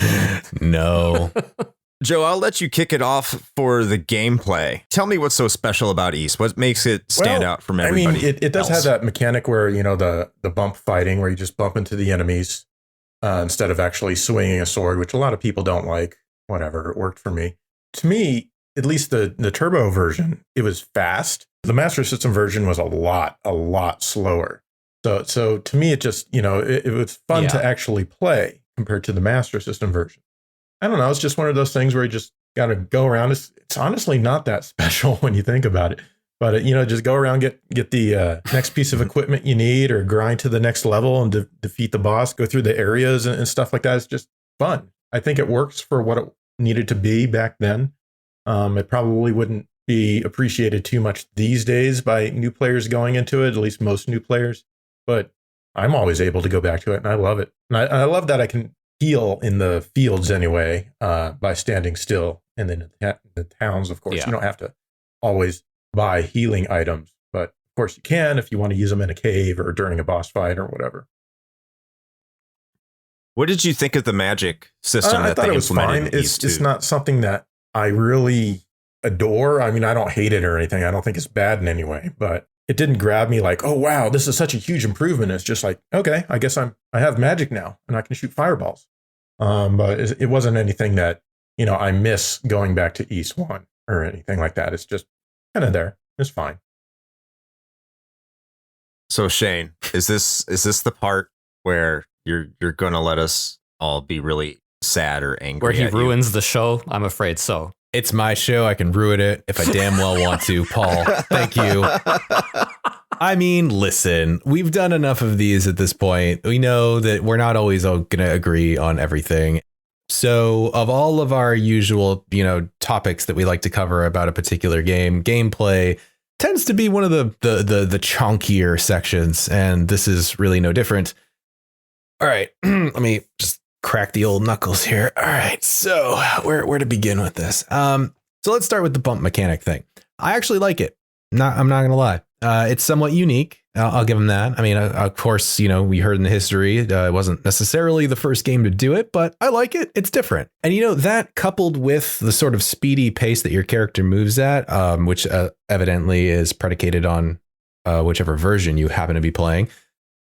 Joe, I'll let you kick it off for the gameplay. Tell me what's so special about East. What makes it stand out from everybody? I mean, it does have that mechanic where, you know, the bump fighting, where you just bump into the enemies instead of actually swinging a sword, which a lot of people don't like. Whatever, it worked for me. To me, at least the turbo version, it was fast. The Master System version was a lot slower. So to me, it just, you know, it was fun to actually play compared to the Master System version. I don't know. It's just one of those things where you just got to go around. It's honestly not that special when you think about it. But, you know, just go around, get the next piece of equipment you need, or grind to the next level and defeat the boss, go through the areas and stuff like that. It's just fun. I think it works for what it needed to be back then. It probably wouldn't be appreciated too much these days by new players going into it, at least most new players. But I'm always able to go back to it, and I love it. And I love that I can heal in the fields anyway by standing still. And then in the towns, of course, you don't have to always buy healing items. But of course you can if you want to use them in a cave or during a boss fight or whatever. What did you think of the magic system that they implemented? It's not something that I really adore. I mean, I don't hate it or anything. I don't think it's bad in any way, but it didn't grab me like, oh, wow, this is such a huge improvement. It's just like, okay, I guess I have magic now and I can shoot fireballs. But it wasn't anything that, you know, I miss going back to East 1 or anything like that. It's just kind of there. It's fine. So Shane, is this the part where you're going to let us all be really sad or angry? Where he ruins the show? I'm afraid so. It's my show. I can ruin it if I damn well want to, Paul. Thank you. I mean, listen, we've done enough of these at this point. We know that we're not always going to agree on everything. So of all of our usual, you know, topics that we like to cover about a particular game, gameplay tends to be one of the chunkier sections. And this is really no different. All right, let me just crack the old knuckles here. All right, so where to begin with this? So let's start with the bump mechanic thing. I actually like it. I'm not gonna lie. It's somewhat unique. I'll give them that. I mean, of course, you know, we heard in the history, it wasn't necessarily the first game to do it, but I like it. It's different. And, you know, that coupled with the sort of speedy pace that your character moves at, which evidently is predicated on whichever version you happen to be playing.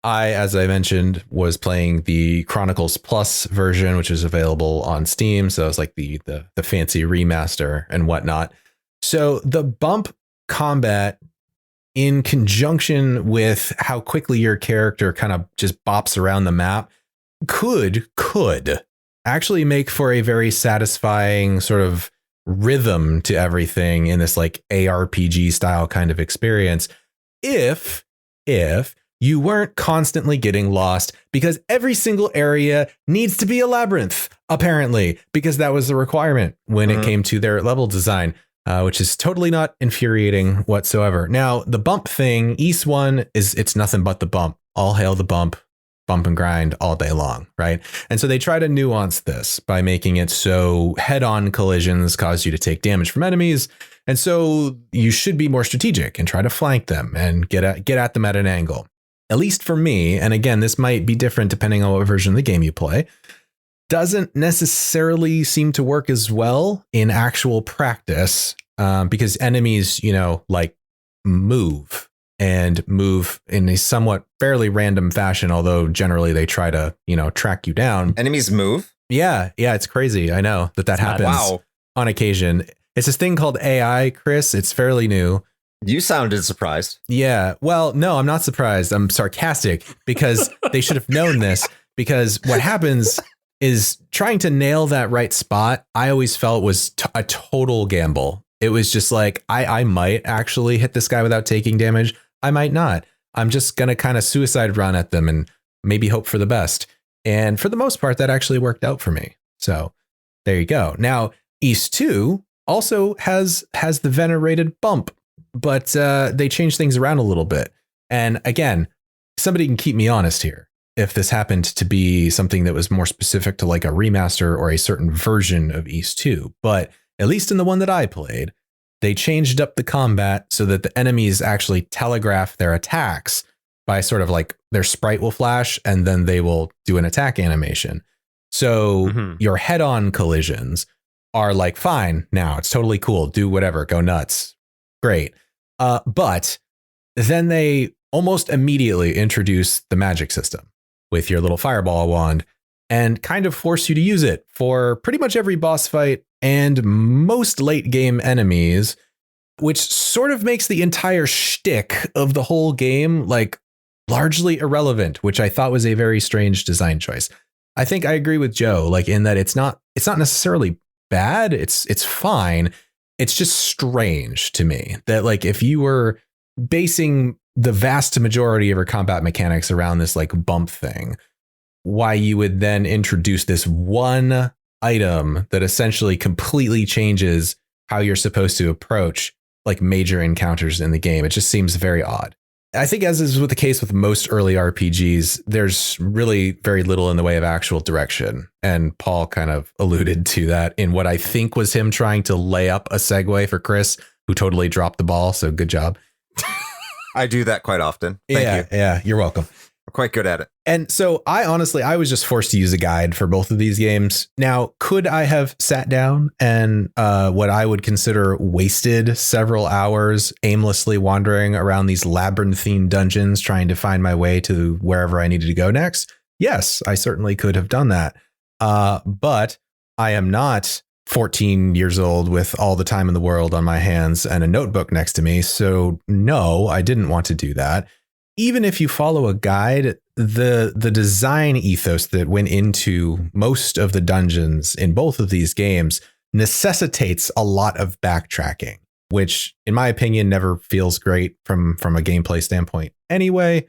As I mentioned, was playing the Chronicles Plus version, which is available on Steam. So it's like the fancy remaster and whatnot. So the bump combat, in conjunction with how quickly your character kind of just bops around the map, could actually make for a very satisfying sort of rhythm to everything in this like ARPG style kind of experience. if you weren't constantly getting lost, because every single area needs to be a labyrinth, apparently, because that was the requirement when it came to their level design, which is totally not infuriating whatsoever. Now, the bump thing, Ys 1 it's nothing but the bump. All hail the bump and grind all day long, right? And so they try to nuance this by making it so head-on collisions cause you to take damage from enemies. And so you should be more strategic and try to flank them and get at them at an angle. At least for me, and again, this might be different depending on what version of the game you play, doesn't necessarily seem to work as well in actual practice, because enemies, like move in a somewhat fairly random fashion, although generally they try to, track you down. Enemies move? Yeah, it's crazy. I know that happens on occasion. It's this thing called AI, Chris. It's fairly new. You sounded surprised. Yeah. Well, no, I'm not surprised. I'm sarcastic because they should have known this, because what happens is trying to nail that right spot, I always felt was a total gamble. It was just like, I might actually hit this guy without taking damage. I might not. I'm just going to kind of suicide run at them and maybe hope for the best. And for the most part, that actually worked out for me. So there you go. Now, Ys 2 also has the venerated bump, but they changed things around a little bit. And again, somebody can keep me honest here if this happened to be something that was more specific to like a remaster or a certain version of Ys 2. But at least in the one that I played, they changed up the combat so that the enemies actually telegraph their attacks by sort of like their sprite will flash and then they will do an attack animation. So your head-on collisions are like, fine, now it's totally cool. Do whatever, go nuts. Great. But then they almost immediately introduce the magic system with your little fireball wand and kind of force you to use it for pretty much every boss fight and most late game enemies, which sort of makes the entire shtick of the whole game like largely irrelevant, which I thought was a very strange design choice. I think I agree with Joe, like in that it's not necessarily bad. It's fine. It's just strange to me that like if you were basing the vast majority of your combat mechanics around this like bump thing, why you would then introduce this one item that essentially completely changes how you're supposed to approach like major encounters in the game. It just seems very odd. I think, as is with the case with most early RPGs, there's really very little in the way of actual direction. And Paul kind of alluded to that in what I think was him trying to lay up a segue for Chris, who totally dropped the ball. So good job. I do that quite often. Thank you. Yeah, you're welcome. I'm quite good at it. And so I was just forced to use a guide for both of these games. Now, could I have sat down and what I would consider wasted several hours aimlessly wandering around these labyrinthine dungeons trying to find my way to wherever I needed to go next? Yes, I certainly could have done that. But I am not 14 years old with all the time in the world on my hands and a notebook next to me. So no, I didn't want to do that. Even if you follow a guide, the design ethos that went into most of the dungeons in both of these games necessitates a lot of backtracking, which in my opinion never feels great from a gameplay standpoint anyway.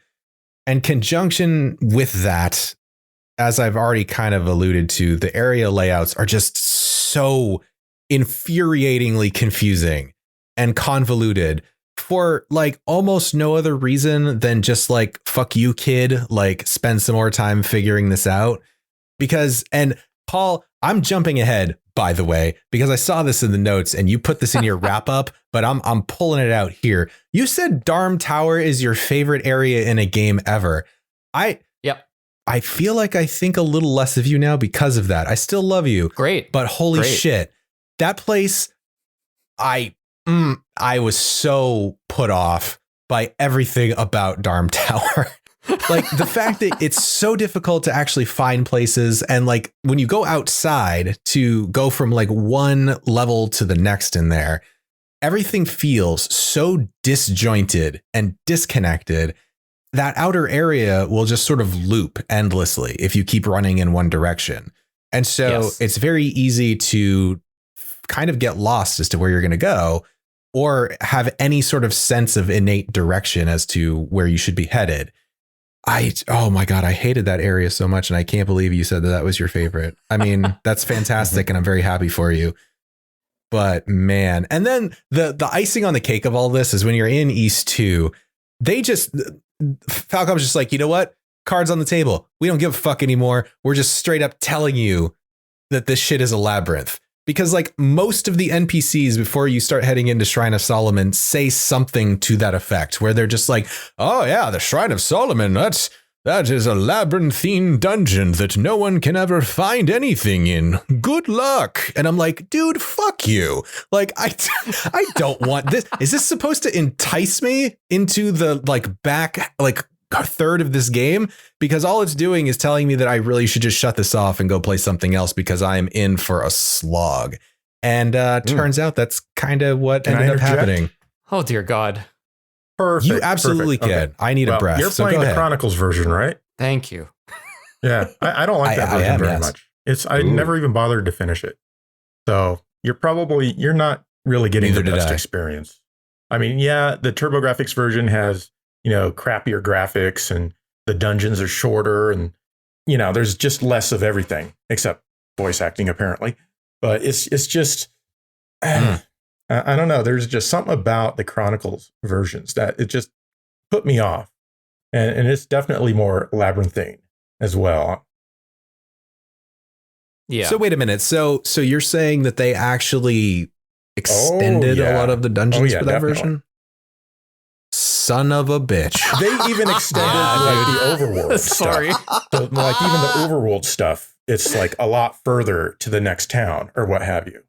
And conjunction with that, as I've already kind of alluded to, the area layouts are just so infuriatingly confusing and convoluted for like almost no other reason than just like, fuck you, kid, like spend some more time figuring this out. Because, and Paul, I'm jumping ahead, by the way, because I saw this in the notes and you put this in your wrap up, but I'm pulling it out here. You said Dharm Tower is your favorite area in a game ever. I feel like I think a little less of you now because of that. I still love you. Great. But holy shit, that place, I was so put off by everything about Dharm Tower. Like the fact that it's so difficult to actually find places. And like when you go outside to go from like one level to the next in there, everything feels so disjointed and disconnected. That outer area will just sort of loop endlessly if you keep running in one direction. And so it's very easy to kind of get lost as to where you're going to go. or have any sort of sense of innate direction as to where you should be headed. Oh my God, I hated that area so much. And I can't believe you said that was your favorite. I mean, that's fantastic. And I'm very happy for you. But man, and then the icing on the cake of all this is when you're in East 2, Falcom's just like, you know what? Cards on the table. We don't give a fuck anymore. We're just straight up telling you that this shit is a labyrinth. Because like most of the NPCs before you start heading into Shrine of Solomon say something to that effect, where they're just like, oh yeah, the Shrine of Solomon, that is a labyrinthine dungeon that no one can ever find anything in. Good luck. And I'm like, dude, fuck you. Like, I don't want this. Is this supposed to entice me into the like back, like third of this game? Because all it's doing is telling me that I really should just shut this off and go play something else because I am in for a slog. And turns out that's kind of what ended up happening. Oh, dear God. Perfect. You absolutely can. Okay. I need a breath. You're so playing go the ahead. Chronicles version, right? Thank you. Yeah. I don't like that I version am, very yes. much. I never even bothered to finish it. So you're not really getting Neither the did best I. experience. I mean, yeah, the TurboGrafx version has, crappier graphics and the dungeons are shorter and, there's just less of everything except voice acting, apparently. But it's just, I don't know. There's just something about the Chronicles versions that it just put me off. And it's definitely more labyrinthine as well. Yeah. So wait a minute. So you're saying that they actually extended a lot of the dungeons for that version? Son of a bitch. They even extended like the overworld Sorry. stuff. So, like even the overworld stuff, it's like a lot further to the next town or what have you.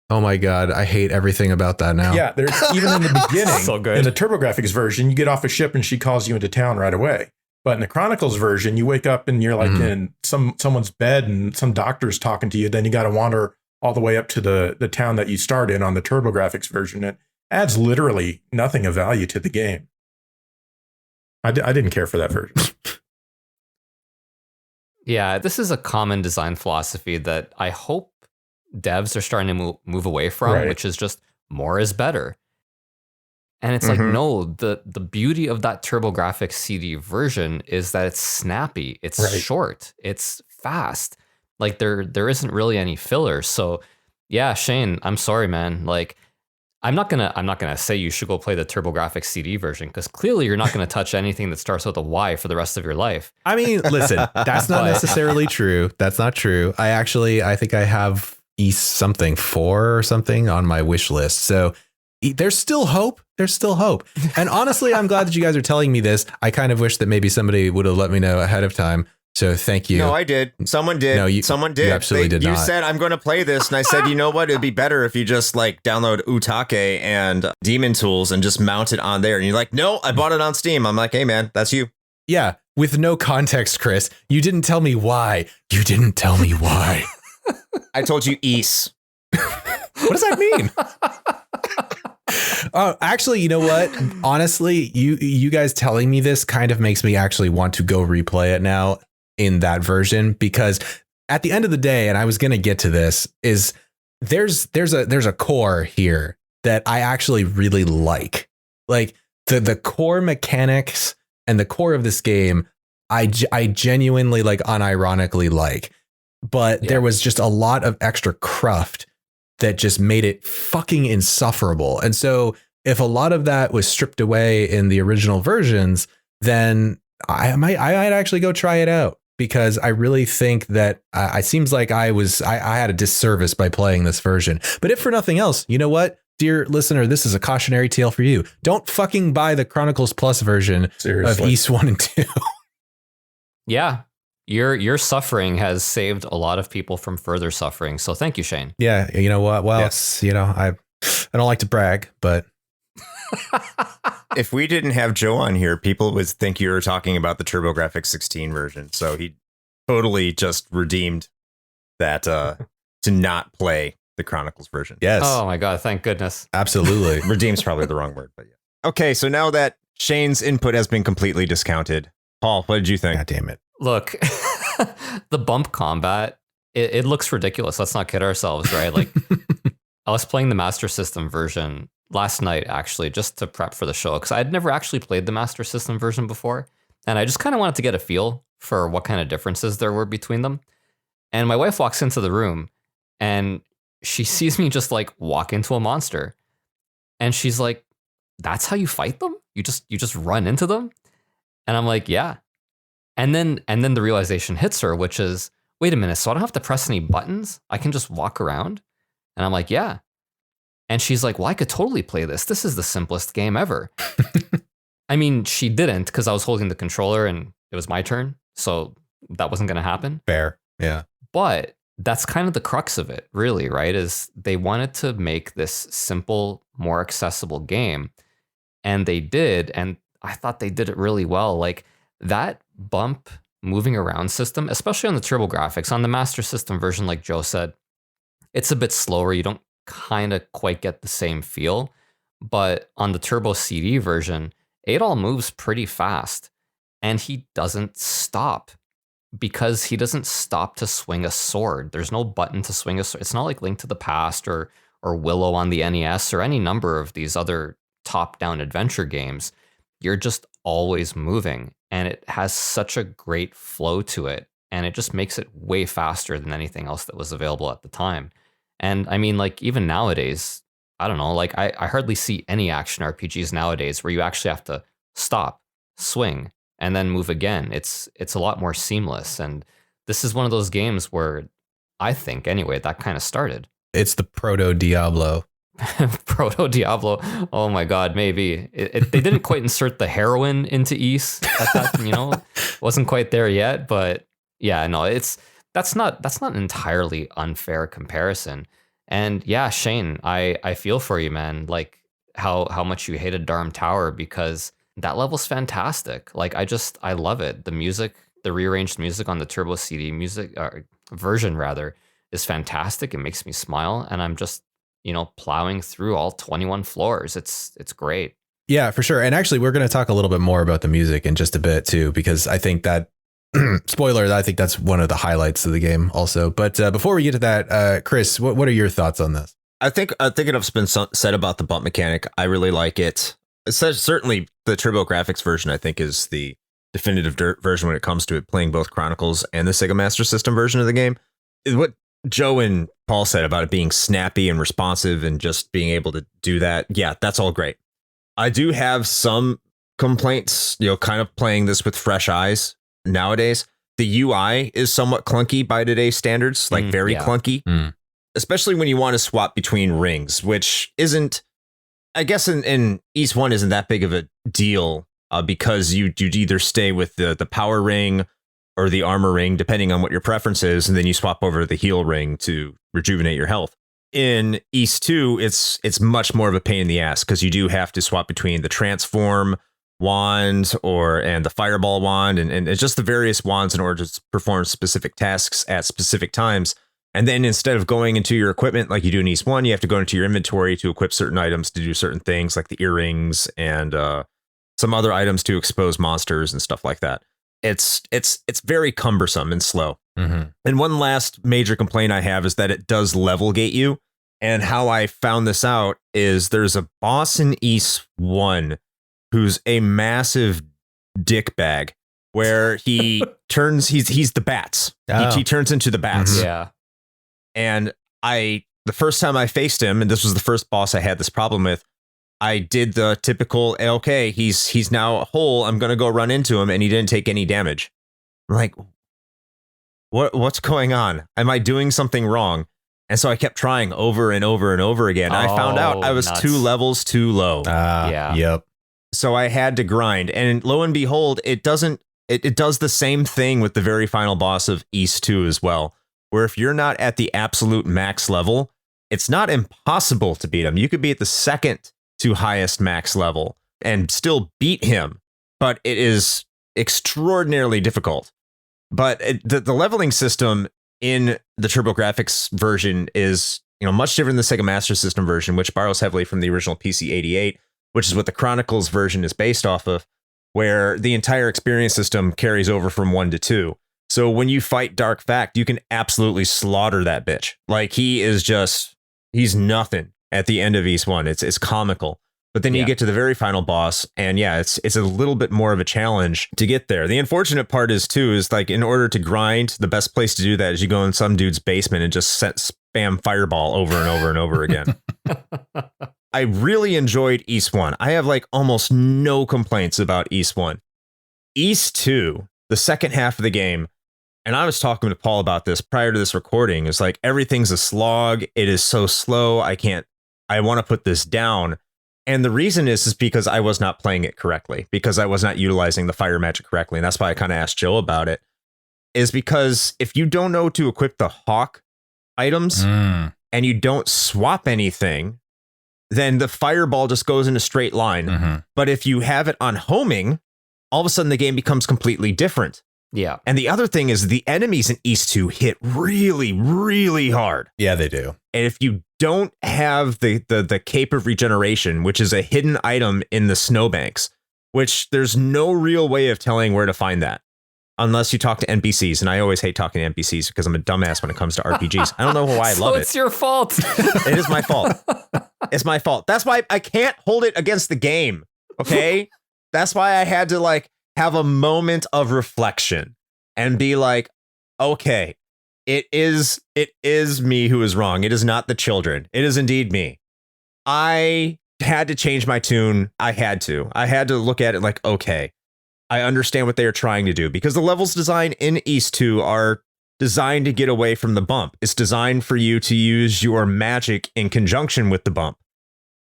Oh my God. I hate everything about that now. Yeah, there's even in the beginning, So good. in the TurboGrafx version, you get off a ship and she calls you into town right away. But in the Chronicles version, you wake up and you're like in someone's bed and some doctor's talking to you. Then you got to wander all the way up to the town that you start in on the TurboGrafx version. It adds literally nothing of value to the game. I didn't care for that version. Yeah, this is a common design philosophy that I hope devs are starting to move away from, which is just more is better. And it's like, no, the beauty of that TurboGrafx CD version is that it's snappy, it's short, it's fast. Like there isn't really any fillers. So yeah, Shane, I'm sorry, man. Like I'm not gonna say you should go play the TurboGrafx CD version because clearly you're not gonna touch anything that starts with a Y for the rest of your life. I mean, listen, that's not necessarily true. That's not true. I think I have East something 4 or something on my wish list. So there's still hope. There's still hope. And honestly, I'm glad that you guys are telling me this. I kind of wish that maybe somebody would have let me know ahead of time. So thank you. No, I did. Someone did. No, Someone did. You absolutely did you not. said, I'm going to play this. And I said, you know what? It'd be better if you just like download Utake and Demon Tools and just mount it on there. And you're like, no, I bought it on Steam. I'm like, hey, man, that's you. Yeah. With no context, Chris. You didn't tell me why. You didn't tell me why. I told you East. What does that mean? Actually, you know what? Honestly, you guys telling me this kind of makes me actually want to go replay it now in that version, because at the end of the day, and I was going to get to this, is there's a core here that I actually really like. Like the core mechanics and the core of this game, I genuinely like unironically like, but there was just a lot of extra cruft that just made it fucking insufferable. And so if a lot of that was stripped away in the original versions, then I might actually go try it out, because I really think that it seems like I had a disservice by playing this version. But if for nothing else, you know what, dear listener, this is a cautionary tale for you. Don't fucking buy the Chronicles Plus version of East 1 and 2. Yeah. Your suffering has saved a lot of people from further suffering. So thank you, Shane. Yeah. You know what? Well, I don't like to brag, but if we didn't have Joe on here, people would think you were talking about the TurboGrafx 16 version. So he totally just redeemed that to not play the Chronicles version. Yes. Oh my God. Thank goodness. Absolutely. Redeem's probably the wrong word, but yeah. Okay. So now that Shane's input has been completely discounted, Paul, what did you think? God damn it. Look, the bump combat, it looks ridiculous. Let's not kid ourselves, right? Like I was playing the Master System version last night, actually, just to prep for the show, because I had never actually played the Master System version before. And I just kind of wanted to get a feel for what kind of differences there were between them. And my wife walks into the room and she sees me just like walk into a monster. And she's like, that's how you fight them? You just run into them? And I'm like, yeah. And then the realization hits her, which is, wait a minute, so I don't have to press any buttons? I can just walk around? And I'm like, yeah. And she's like, well, I could totally play this. This is the simplest game ever. I mean, she didn't, because I was holding the controller and it was my turn. So that wasn't going to happen. Fair. Yeah. But that's kind of the crux of it, really, right? Is they wanted to make this simple, more accessible game. And they did. And I thought they did it really well. Like that bump moving around system, especially on the Turbo Graphics, on the Master System version, like Joe said, it's a bit slower. You don't kind of quite get the same feel. But on the Turbo CD version, Adol moves pretty fast. And he doesn't stop, because he doesn't stop to swing a sword. There's no button to swing a sword. It's not like Link to the Past or Willow on the NES or any number of these other top-down adventure games. You're just always moving, and it has such a great flow to it, and it just makes it way faster than anything else that was available at the time. And I mean, like, even nowadays, I don't know, like I hardly see any action RPGs nowadays where you actually have to stop, swing, and then move again. It's a lot more seamless. And this is one of those games where I think, anyway, that kind of started. It's the proto Diablo. Proto Diablo. Oh my God, maybe. They didn't quite insert the heroin into Ys at that, wasn't quite there yet. But yeah, no, that's not an entirely unfair comparison. And yeah, Shane, I feel for you, man. Like how much you hated Dharm Tower, because that level's fantastic. Like I love it. The music, the rearranged music on the Turbo CD version rather, is fantastic. It makes me smile, and I'm just, plowing through all 21 floors. It's great. Yeah, for sure. And actually, we're going to talk a little bit more about the music in just a bit too, because I think that spoiler, I think that's one of the highlights of the game also. But before we get to that, Chris, what are your thoughts on this? I think enough's been said about the bump mechanic. I really like it. It says certainly the Turbo Graphics version, I think, is the definitive version when it comes to it, playing both Chronicles and the Sega Master System version of the game. What Joe and Paul said about it being snappy and responsive and just being able to do that, yeah, that's all great. I do have some complaints, kind of playing this with fresh eyes nowadays. The UI is somewhat clunky by today's standards, like very clunky, especially when you want to swap between rings, which isn't, I guess in Ys 1 isn't that big of a deal because you'd either stay with the power ring or the armor ring, depending on what your preference is, and then you swap over to the heal ring to rejuvenate your health. In Ys 2, it's much more of a pain in the ass because you do have to swap between the transform wand and the fireball wand and it's just the various wands in order to perform specific tasks at specific times. And then instead of going into your equipment like you do in Ys 1, you have to go into your inventory to equip certain items to do certain things like the earrings and some other items to expose monsters and stuff like that. It's very cumbersome and slow. Mm-hmm. And one last major complaint I have is that it does level gate you. And how I found this out is there's a boss in Ys 1 who's a massive dick bag where he turns, he's the bats. Oh. He turns into the bats. Mm-hmm. Yeah. And the first time I faced him, and this was the first boss I had this problem with, I did the typical, okay, he's now whole, I'm going to go run into him, and he didn't take any damage. I'm like, what's going on? Am I doing something wrong? And so I kept trying over and over and over again. I found out I was nuts. 2 levels too low. Yeah. Yep. So I had to grind, and lo and behold, it does the same thing with the very final boss of Ys 2 as well, where if you're not at the absolute max level, it's not impossible to beat him. You could be at the second to highest max level and still beat him, but it is extraordinarily difficult. But the leveling system in the TurboGrafx version is much different than the Sega Master System version, which borrows heavily from the original PC-88, which is what the Chronicles version is based off of, where the entire experience system carries over from 1 to 2. So when you fight Dark Fact, you can absolutely slaughter that bitch. Like, he is just He's nothing at the end of East 1. It's comical. But then you get to the very final boss, and it's a little bit more of a challenge to get there. The unfortunate part is like, in order to grind, the best place to do that is you go in some dude's basement and just spam fireball over and over and over again. I really enjoyed East 1. I have like almost no complaints about East 1. East 2, the second half of the game, and I was talking to Paul about this prior to this recording, is like, everything's a slog. It is so slow. I want to put this down. And the reason is because I was not playing it correctly, because I was not utilizing the fire magic correctly. And that's why I kind of asked Joe about it, is because if you don't know to equip the hawk items and you don't swap anything, then the fireball just goes in a straight line. Mm-hmm. But if you have it on homing, all of a sudden the game becomes completely different. Yeah. And the other thing is the enemies in East 2 hit really, really hard. Yeah, they do. And if you don't have the Cape of Regeneration, which is a hidden item in the snowbanks, which there's no real way of telling where to find that unless you talk to NPCs. And I always hate talking to NPCs because I'm a dumbass when it comes to RPGs. I don't know why I love it. It's your fault. It is my fault. It's my fault. That's why I can't hold it against the game. Okay. That's why I had to like have a moment of reflection and be like, okay, it is me who is wrong. It is not the children. It is indeed me. I had to change my tune. I had to look at it like, okay, I understand what they are trying to do, because the levels design in East 2 are designed to get away from the bump. It's designed for you to use your magic in conjunction with the bump,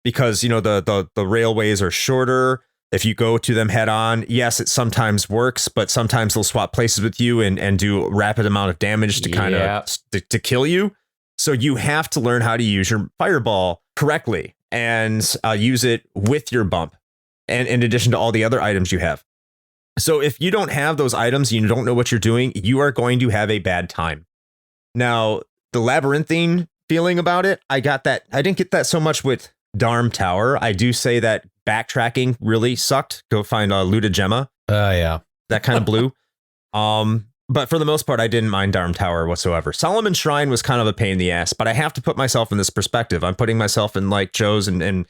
because, the railways are shorter. If you go to them head on, yes, it sometimes works, but sometimes they'll swap places with you and do a rapid amount of damage to kind of to kill you. So you have to learn how to use your fireball correctly and use it with your bump, and in addition to all the other items you have. So if you don't have those items, you don't know what you're doing, you are going to have a bad time. Now, the labyrinthine feeling about it, I didn't get that so much with Dharm Tower. I do say that backtracking really sucked. Go find a looted gemma. Yeah. That kind of blew. But for the most part, I didn't mind Dharm Tower whatsoever. Solomon Shrine was kind of a pain in the ass, but I have to put myself in this perspective. I'm putting myself in like Joe's and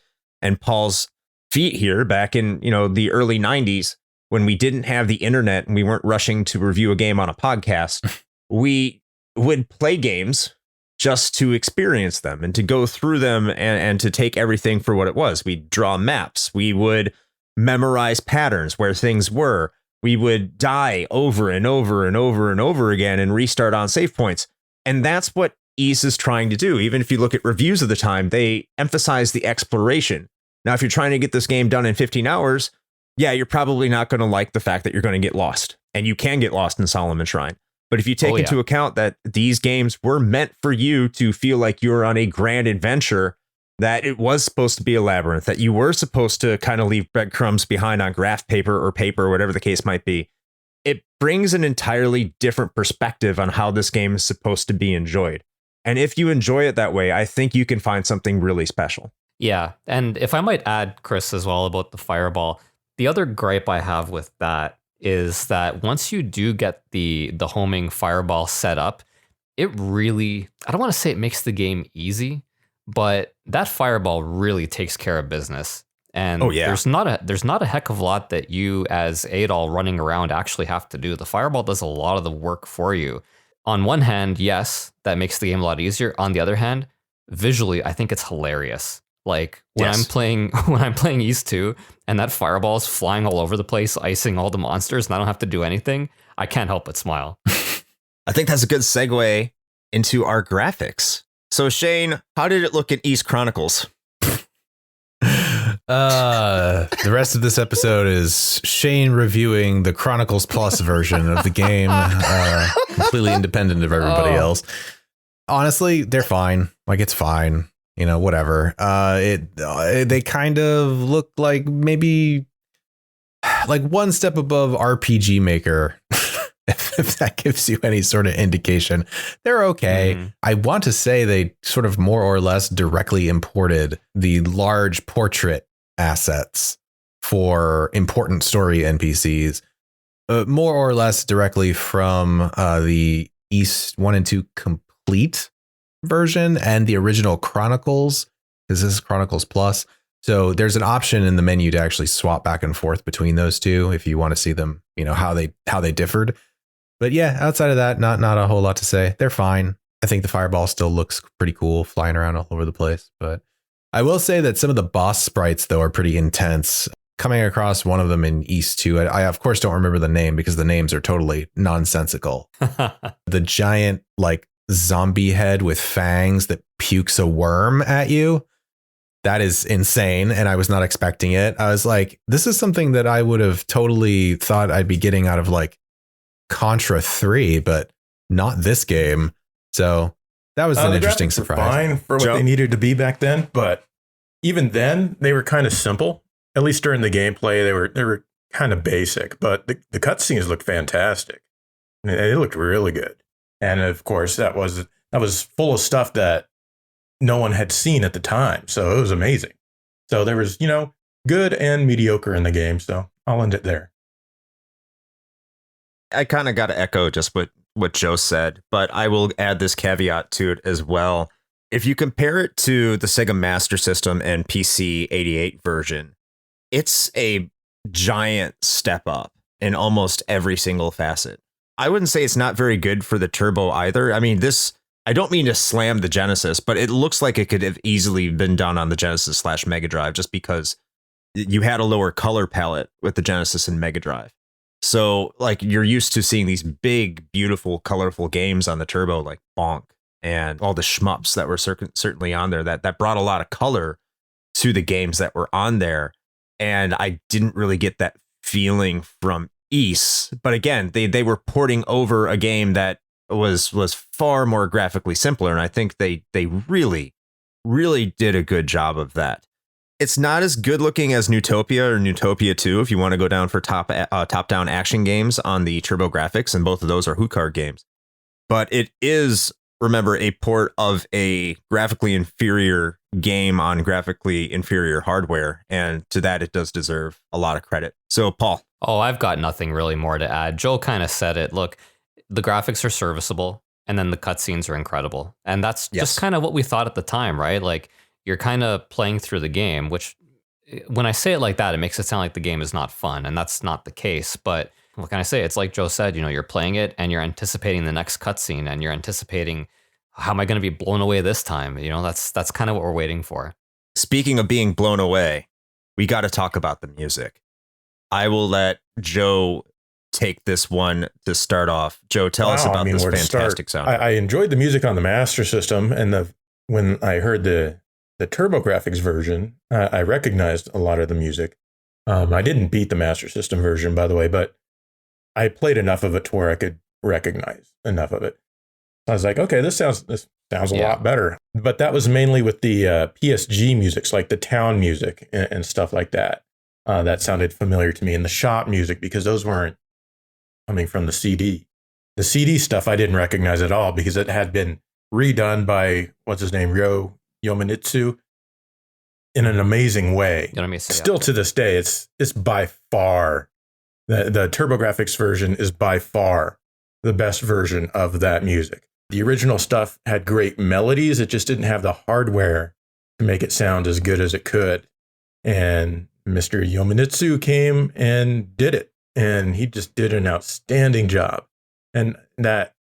Paul's feet here back in, the early 90s, when we didn't have the internet and we weren't rushing to review a game on a podcast. We would play games just to experience them and to go through them and to take everything for what it was. We'd draw maps. We would memorize patterns where things were. We would die over and over and over and over again and restart on save points. And that's what East is trying to do. Even if you look at reviews of the time, they emphasize the exploration. Now, if you're trying to get this game done in 15 hours, yeah, you're probably not going to like the fact that you're going to get lost. And you can get lost in Solomon Shrine. But if you take into account that these games were meant for you to feel like you're on a grand adventure, that it was supposed to be a labyrinth, that you were supposed to kind of leave breadcrumbs behind on graph paper, or whatever the case might be, it brings an entirely different perspective on how this game is supposed to be enjoyed. And if you enjoy it that way, I think you can find something really special. Yeah. And if I might add, Chris, as well, about the fireball, the other gripe I have with that is that once you do get the homing fireball set up, it really, I don't want to say it makes the game easy, but that fireball really takes care of business. And there's not a heck of a lot that you as Adol running around actually have to do. The fireball does a lot of the work for you. On one hand, yes, that makes the game a lot easier. On the other hand, visually, I think it's hilarious. Like when I'm playing East 2 and that fireball is flying all over the place, icing all the monsters, and I don't have to do anything, I can't help but smile. I think that's a good segue into our graphics. So Shane, how did it look in East Chronicles? The rest of this episode is Shane reviewing the Chronicles Plus version of the game, completely independent of everybody else. Honestly, they're fine. Like, it's fine. Whatever. They kind of look like maybe like one step above RPG Maker, if that gives you any sort of indication. They're okay. Mm-hmm. I want to say they sort of more or less directly imported the large portrait assets for important story NPCs, more or less directly from the East 1 and 2 Complete version and the original Chronicles, because this is Chronicles Plus. So there's an option in the menu to actually swap back and forth between those two if you want to see them, how they differed. But yeah, outside of that, not a whole lot to say. They're fine. I think the fireball still looks pretty cool flying around all over the place. But I will say that some of the boss sprites, though, are pretty intense. Coming across one of them in East 2, I of course don't remember the name because the names are totally nonsensical. The giant zombie head with fangs that pukes a worm at you. That is insane. And I was not expecting it. I was like, this is something that I would have totally thought I'd be getting out of Contra 3, but not this game. So that was an interesting surprise. Fine for what they needed to be back then. But even then, they were kind of simple. At least during the gameplay, they were kind of basic. But the cutscenes looked fantastic. They looked really good. And of course, that was full of stuff that no one had seen at the time. So it was amazing. So there was, good and mediocre in the game. So I'll end it there. I kind of got to echo just what Joe said, but I will add this caveat to it as well. If you compare it to the Sega Master System and PC 88 version, it's a giant step up in almost every single facet. I wouldn't say it's not very good for the Turbo either. I mean, I don't mean to slam the Genesis, but it looks like it could have easily been done on the Genesis / Mega Drive just because you had a lower color palette with the Genesis and Mega Drive. So you're used to seeing these big, beautiful, colorful games on the Turbo like Bonk and all the shmups that were certainly on there that brought a lot of color to the games that were on there. And I didn't really get that feeling from Ys. But again, they were porting over a game that was far more graphically simpler. And I think they really, really did a good job of that. It's not as good looking as Newtopia or Newtopia 2 if you want to go down for top-down action games on the TurboGrafx, and both of those are HuCard games. But it is, remember, a port of a graphically inferior game on graphically inferior hardware, and to that it does deserve a lot of credit. So, Paul. Oh, I've got nothing really more to add. Joel kind of said it. Look, the graphics are serviceable, and then the cutscenes are incredible. And that's just kind of what we thought at the time, right? You're kind of playing through the game, which when I say it like that, it makes it sound like the game is not fun. And that's not the case. But what can I say? It's like Joe said, you're playing it and you're anticipating the next cutscene and you're anticipating, how am I going to be blown away this time? That's kind of what we're waiting for. Speaking of being blown away, we got to talk about the music. I will let Joe take this one to start off. Joe, tell us about this fantastic sound. I enjoyed the music on the Master System, and when I heard the TurboGrafx version, I recognized a lot of the music. I didn't beat the Master System version, by the way, but I played enough of it to where I could recognize enough of it. I was like, okay, this sounds a lot better. But that was mainly with the PSG music, like the town music and stuff like that. That sounded familiar to me. And the shop music, because those weren't coming from the CD. The CD stuff I didn't recognize at all because it had been redone by, what's his name, Ryo Yomanitsu in an amazing way. Still to this day, it's by far, the TurboGrafx version is by far the best version of that music. The original stuff had great melodies. It just didn't have the hardware to make it sound as good as it could. And Mr. Yomanitsu came and did it. And he just did an outstanding job. And that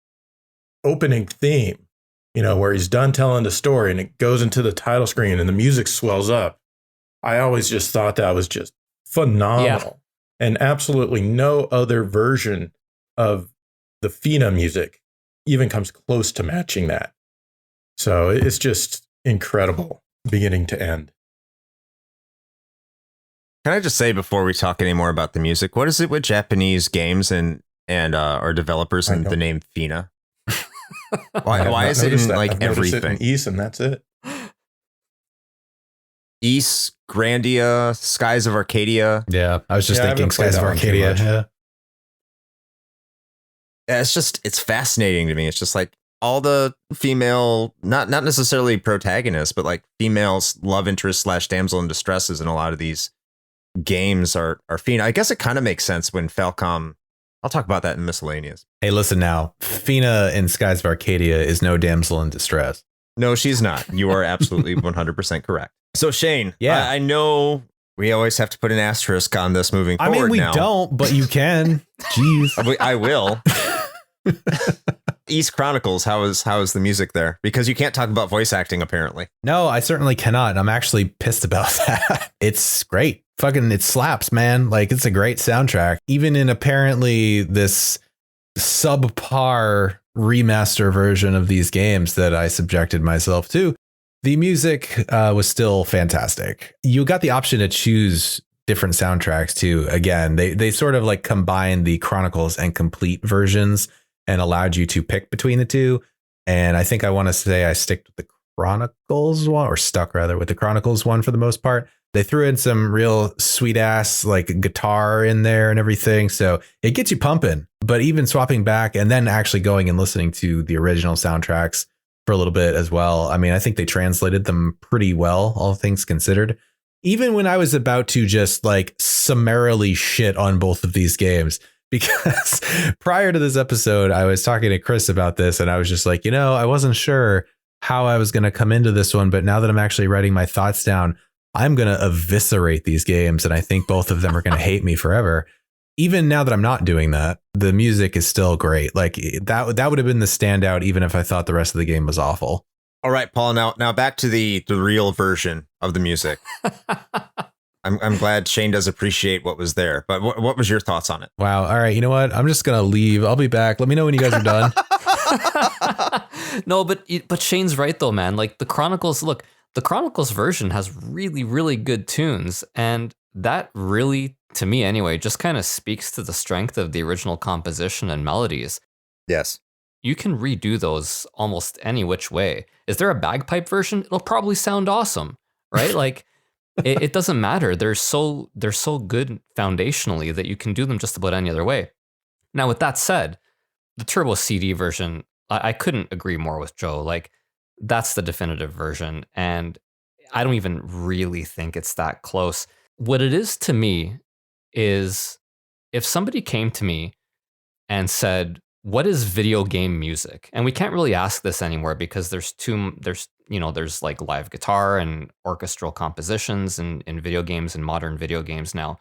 opening theme, where he's done telling the story and it goes into the title screen and the music swells up. I always just thought that was just phenomenal. Yeah. And absolutely no other version of the FINA music even comes close to matching that. So it's just incredible, beginning to end. Can I just say before we talk any more about the music, what is it with Japanese games and our developers and the name FINA? Why is it in everything? It in Ys, and that's it. Ys, Grandia, Skies of Arcadia. Yeah, I was just thinking Skies of Arcadia. Yeah, it's fascinating to me. It's just all the female, not necessarily protagonists, but females love interest / damsel in distresses in a lot of these games are FINA. I guess it kind of makes sense when Falcom. I'll talk about that in miscellaneous. Hey, listen now. FINA in Skies of Arcadia is no damsel in distress. No, she's not. You are absolutely 100% correct. So Shane, Yeah. I know we always have to put an asterisk on this moving forward. I mean, we now. don't, but you can. Jeez. I will. East Chronicles, how is the music there? Because you can't talk about voice acting, apparently. No, I certainly cannot. I'm actually pissed about that. It's great. Fucking, it slaps, man. Like, it's a great soundtrack. Even in apparently this subpar remaster version of these games that I subjected myself to, the music was still fantastic. You got the option to choose different soundtracks too. Again, they sort of like combined the Chronicles and Complete versions and allowed you to pick between the two. And I think I want to say I stuck with the Chronicles one for the most part. They threw in some real sweet ass like guitar in there and everything. So it gets you pumping. But even swapping back and then actually going and listening to the original soundtracks for a little bit as well. I mean, I think they translated them pretty well, all things considered. Even when I was about to just like summarily shit on both of these games, because prior to this episode, I was talking to Chris about this and I was just like, I wasn't sure how I was going to come into this one. But now that I'm actually writing my thoughts down, I'm going to eviscerate these games. And I think both of them are going to hate me forever. Even now that I'm not doing that, the music is still great. Like that would have been the standout, even if I thought the rest of the game was awful. All right, Paul. Now back to the real version of the music. I'm glad Shane does appreciate what was there, but what was your thoughts on it? Wow. All right. You know what? I'm just going to leave. I'll be back. Let me know when you guys are done. No, but Shane's right though, man. Like the Chronicles version has really, really good tunes. And that really, to me anyway, just kind of speaks to the strength of the original composition and melodies. Yes. You can redo those almost any which way. Is there a bagpipe version? It'll probably sound awesome, right? Like it doesn't matter. They're so good foundationally that you can do them just about any other way. Now, with that said, the Turbo CD version, I couldn't agree more with Joe. Like that's the definitive version. And I don't even really think it's that close. What it is to me is if somebody came to me and said, what is video game music? And we can't really ask this anymore because there's like live guitar and orchestral compositions in video games and modern video games now.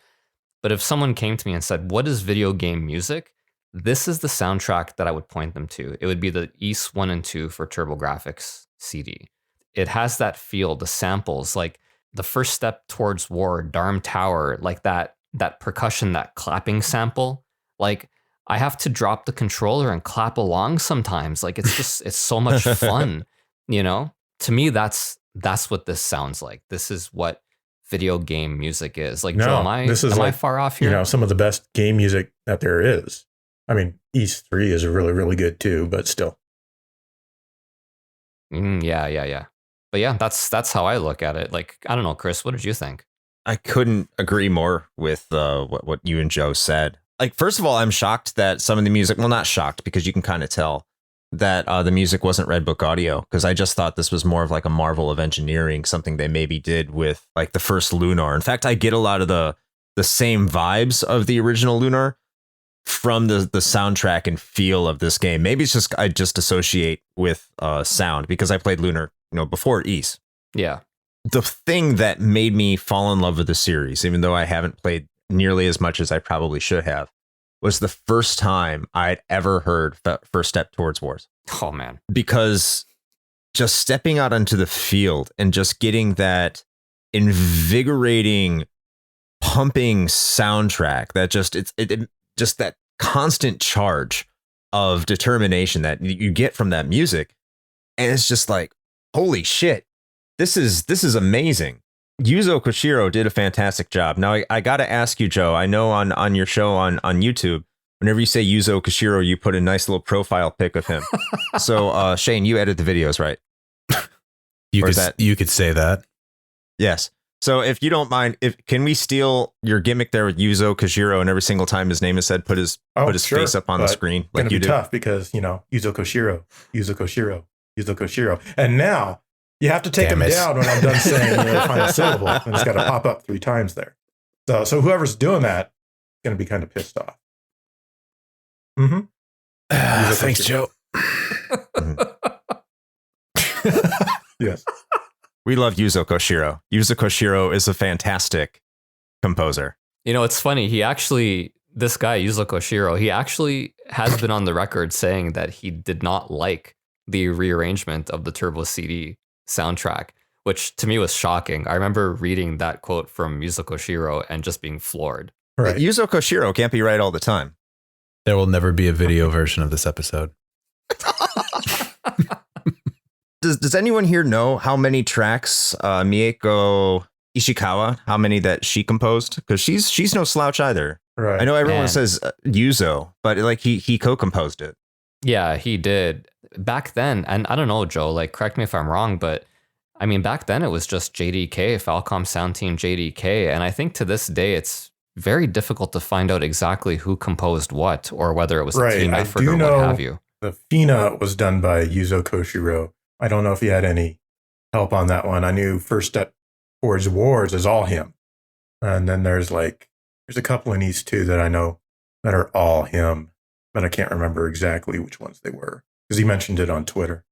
But if someone came to me and said, what is video game music? This is the soundtrack that I would point them to. It would be the Ys 1 and 2 for TurboGrafx CD. It has that feel, the samples, like the first step towards war, Dharm Tower, like that percussion, that clapping sample. Like I have to drop the controller and clap along sometimes. Like it's so much fun, To me, that's what this sounds like. This is what video game music is. Like, Joe, am I far off here? Some of the best game music that there is. I mean, Ys 3 is really, really good too, but still. Yeah. But yeah, that's how I look at it. Like, I don't know, Chris, what did you think? I couldn't agree more with what you and Joe said. Like, first of all, I'm shocked that some of the music, well, not shocked because you can kind of tell that the music wasn't Red Book Audio, because I just thought this was more of like a marvel of engineering, something they maybe did with like the first Lunar. In fact, I get a lot of the same vibes of the original Lunar from the soundtrack and feel of this game. Maybe it's just I just associate with sound because I played Lunar, before Ys. Yeah. The thing that made me fall in love with the series, even though I haven't played nearly as much as I probably should have, was the first time I'd ever heard First Step Towards Wars. Oh, man. Because just stepping out onto the field and just getting that invigorating, pumping soundtrack that just just that constant charge of determination that you get from that music. And it's just like, holy shit, this is amazing. Yuzo Koshiro did a fantastic job. Now, I got to ask you, Joe, I know on your show on YouTube, whenever you say Yuzo Koshiro, you put a nice little profile pic of him. So, Shane, you edit the videos, right? You could say that. Yes. So if you don't mind, can we steal your gimmick there with Yuzo Koshiro, and every single time his name is said, put his face up on the screen like you do? Tough because, Yuzo Koshiro. And now you have to take him down when I'm done saying the final syllable, and it's got to pop up 3 times there. So whoever's doing that is going to be kind of pissed off. Thanks, Joe. Yes. We love Yuzo Koshiro. Yuzo Koshiro is a fantastic composer. You know, it's funny. This guy, Yuzo Koshiro, he actually has been on the record saying that he did not like the rearrangement of the Turbo CD soundtrack, which to me was shocking. I remember reading that quote from Yuzo Koshiro and just being floored. Right. Yuzo Koshiro can't be right all the time. There will never be a video version of this episode. Does anyone here know how many tracks Mieko Ishikawa, how many that she composed? Because she's no slouch either. Right. I know everyone Man. says Yuzo, but like he co-composed it. Yeah, he did. Back then, and I don't know, Joe, like correct me if I'm wrong, but I mean, back then it was just JDK, Falcom Sound Team JDK. And I think to this day, it's very difficult to find out exactly who composed what or whether it was a team I effort do or know what have you. the FINA was done by Yuzo Koshiro. I don't know if he had any help on that one. I knew First Step Towards Wars is all him. And then there's a couple in East too that I know that are all him, but I can't remember exactly which ones they were because he mentioned it on Twitter.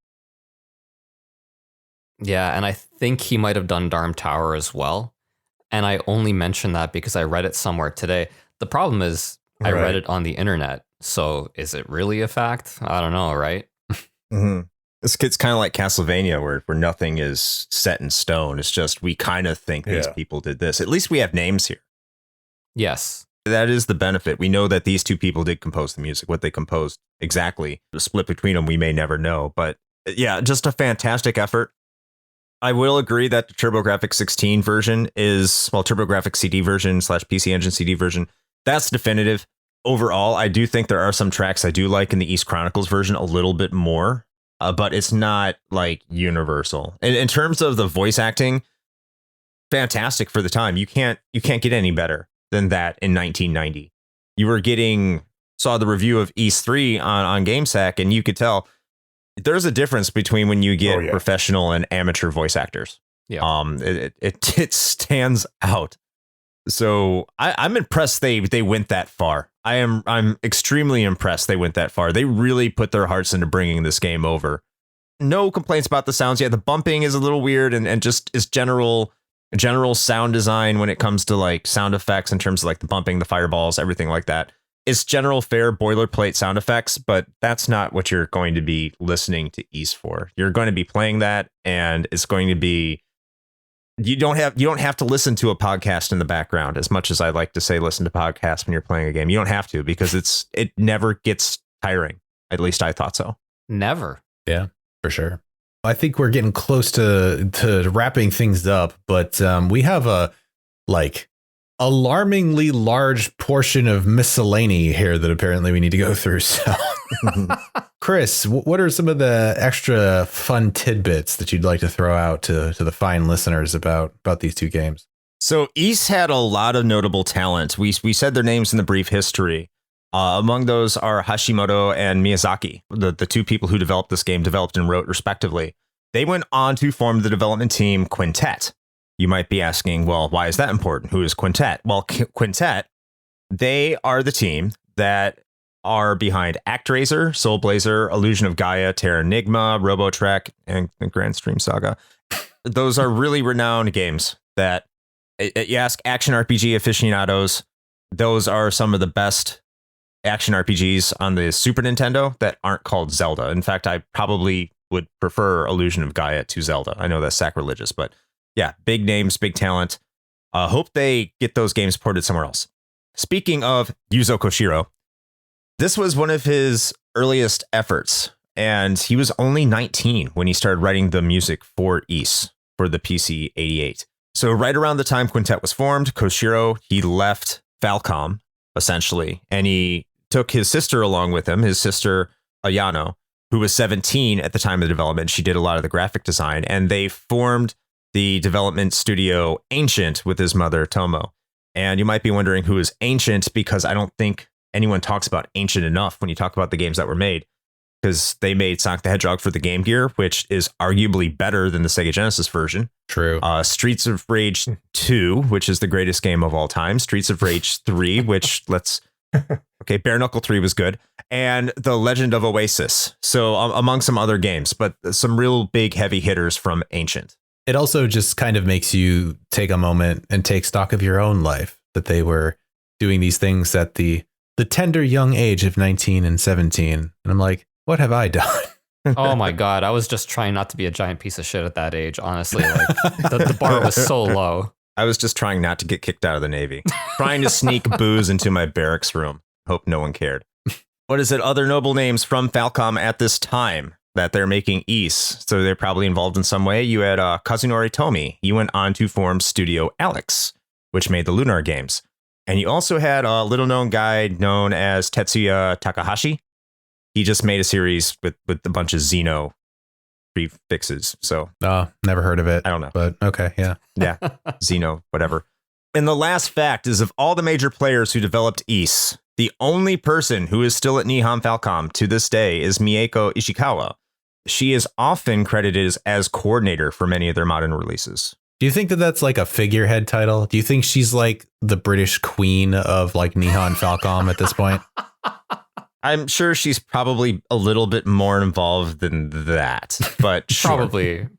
Yeah, and I think he might have done Dharm Tower as well. And I only mention that because I read it somewhere today. The problem is I read Right. it on the internet. So is it really a fact? I don't know, right? Mm-hmm. It's kind of like Castlevania, where nothing is set in stone. It's just we kind of think these Yeah. people did this. At least we have names here. Yes. That is the benefit. We know that these two people did compose the music. What they composed exactly, the split between them, we may never know. But yeah, just a fantastic effort. I will agree that the TurboGrafx 16 version TurboGrafx CD version / PC Engine CD version, that's definitive. Overall, I do think there are some tracks I do like in the East Chronicles version a little bit more, but it's not like universal. In terms of the voice acting, fantastic for the time. You can't get any better than that in 1990. You were saw the review of East 3 on GameSack, and you could tell there's a difference between when you get professional and amateur voice actors. Yeah. It stands out. So I'm impressed they went that far. I'm extremely impressed they went that far. They really put their hearts into bringing this game over. No complaints about the sounds. Yeah, the bumping is a little weird and just is general sound design when it comes to like sound effects in terms of like the bumping, the fireballs, everything like that. It's general fair boilerplate sound effects, but that's not what you're going to be listening to East for. You're going to be playing that, and it's going to be you don't have to listen to a podcast in the background. As much as I like to say listen to podcasts when you're playing a game, you don't have to, because it never gets tiring. At least I thought so. Never. Yeah, for sure. I think we're getting close to wrapping things up, but we have a alarmingly large portion of miscellany here that apparently we need to go through. So, Chris, what are some of the extra fun tidbits that you'd like to throw out to the fine listeners about these two games? So East had a lot of notable talent. We said their names in the brief history. Among those are Hashimoto and Miyazaki, the two people who developed this game, developed and wrote respectively. They went on to form the development team Quintet. You might be asking, well, why is that important? Who is Quintet? Well, Quintet, they are the team that are behind ActRaiser, Soul Blazer, Illusion of Gaia, Terranigma, Robotrek, and the Grand Stream Saga. Those are really renowned games that, you ask action RPG aficionados, those are some of the best action RPGs on the Super Nintendo that aren't called Zelda. In fact, I probably would prefer Illusion of Gaia to Zelda. I know that's sacrilegious, but yeah, big names, big talent. Hope they get those games ported somewhere else. Speaking of Yuzo Koshiro, this was one of his earliest efforts, and he was only 19 when he started writing the music for Ys for the PC 88. So right around the time Quintet was formed, Koshiro, he left Falcom, essentially, and he took his sister along with him, his sister Ayano, who was 17 at the time of the development. She did a lot of the graphic design, and they formed the development studio Ancient with his mother, Tomo. And you might be wondering who is Ancient, because I don't think anyone talks about Ancient enough when you talk about the games that were made, because they made Sonic the Hedgehog for the Game Gear, which is arguably better than the Sega Genesis version. True. Streets of Rage 2, which is the greatest game of all time. Streets of Rage 3, which let's Okay, Bare Knuckle 3 was good. And The Legend of Oasis. So among some other games, but some real big heavy hitters from Ancient. It also just kind of makes you take a moment and take stock of your own life, that they were doing these things at the tender young age of 19 and 17. And I'm like, what have I done? Oh my God. I was just trying not to be a giant piece of shit at that age, honestly. Like the bar was so low. I was just trying not to get kicked out of the Navy. Trying to sneak booze into my barracks room. Hope no one cared. What is it? Other notable names from Falcom at this time that they're making Ys. So they're probably involved in some way. You had Kazunori Tomy. You went on to form Studio Alex, which made the Lunar games. And you also had a little known guy known as Tetsuya Takahashi. He just made a series with a bunch of Xeno prefixes. So never heard of it. I don't know. But okay, yeah. Yeah, Xeno, whatever. And the last fact is, of all the major players who developed Ys, the only person who is still at Nihon Falcom to this day is Mieko Ishikawa. She is often credited as coordinator for many of their modern releases. Do you think that that's like a figurehead title? Do you think she's like the British queen of like Nihon Falcom at this point? I'm sure she's probably a little bit more involved than that, but sure.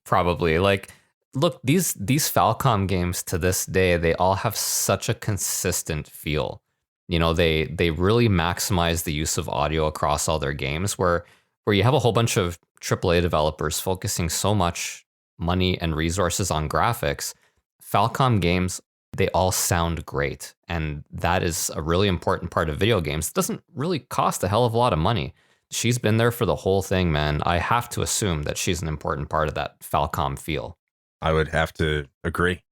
Probably. Like, look, these Falcom games to this day, they all have such a consistent feel. You know, they really maximize the use of audio across all their games, where you have a whole bunch of AAA developers focusing so much money and resources on graphics. Falcom games, they all sound great. And that is a really important part of video games. It doesn't really cost a hell of a lot of money. She's been there for the whole thing, man. I have to assume that she's an important part of that Falcom feel. I would have to agree.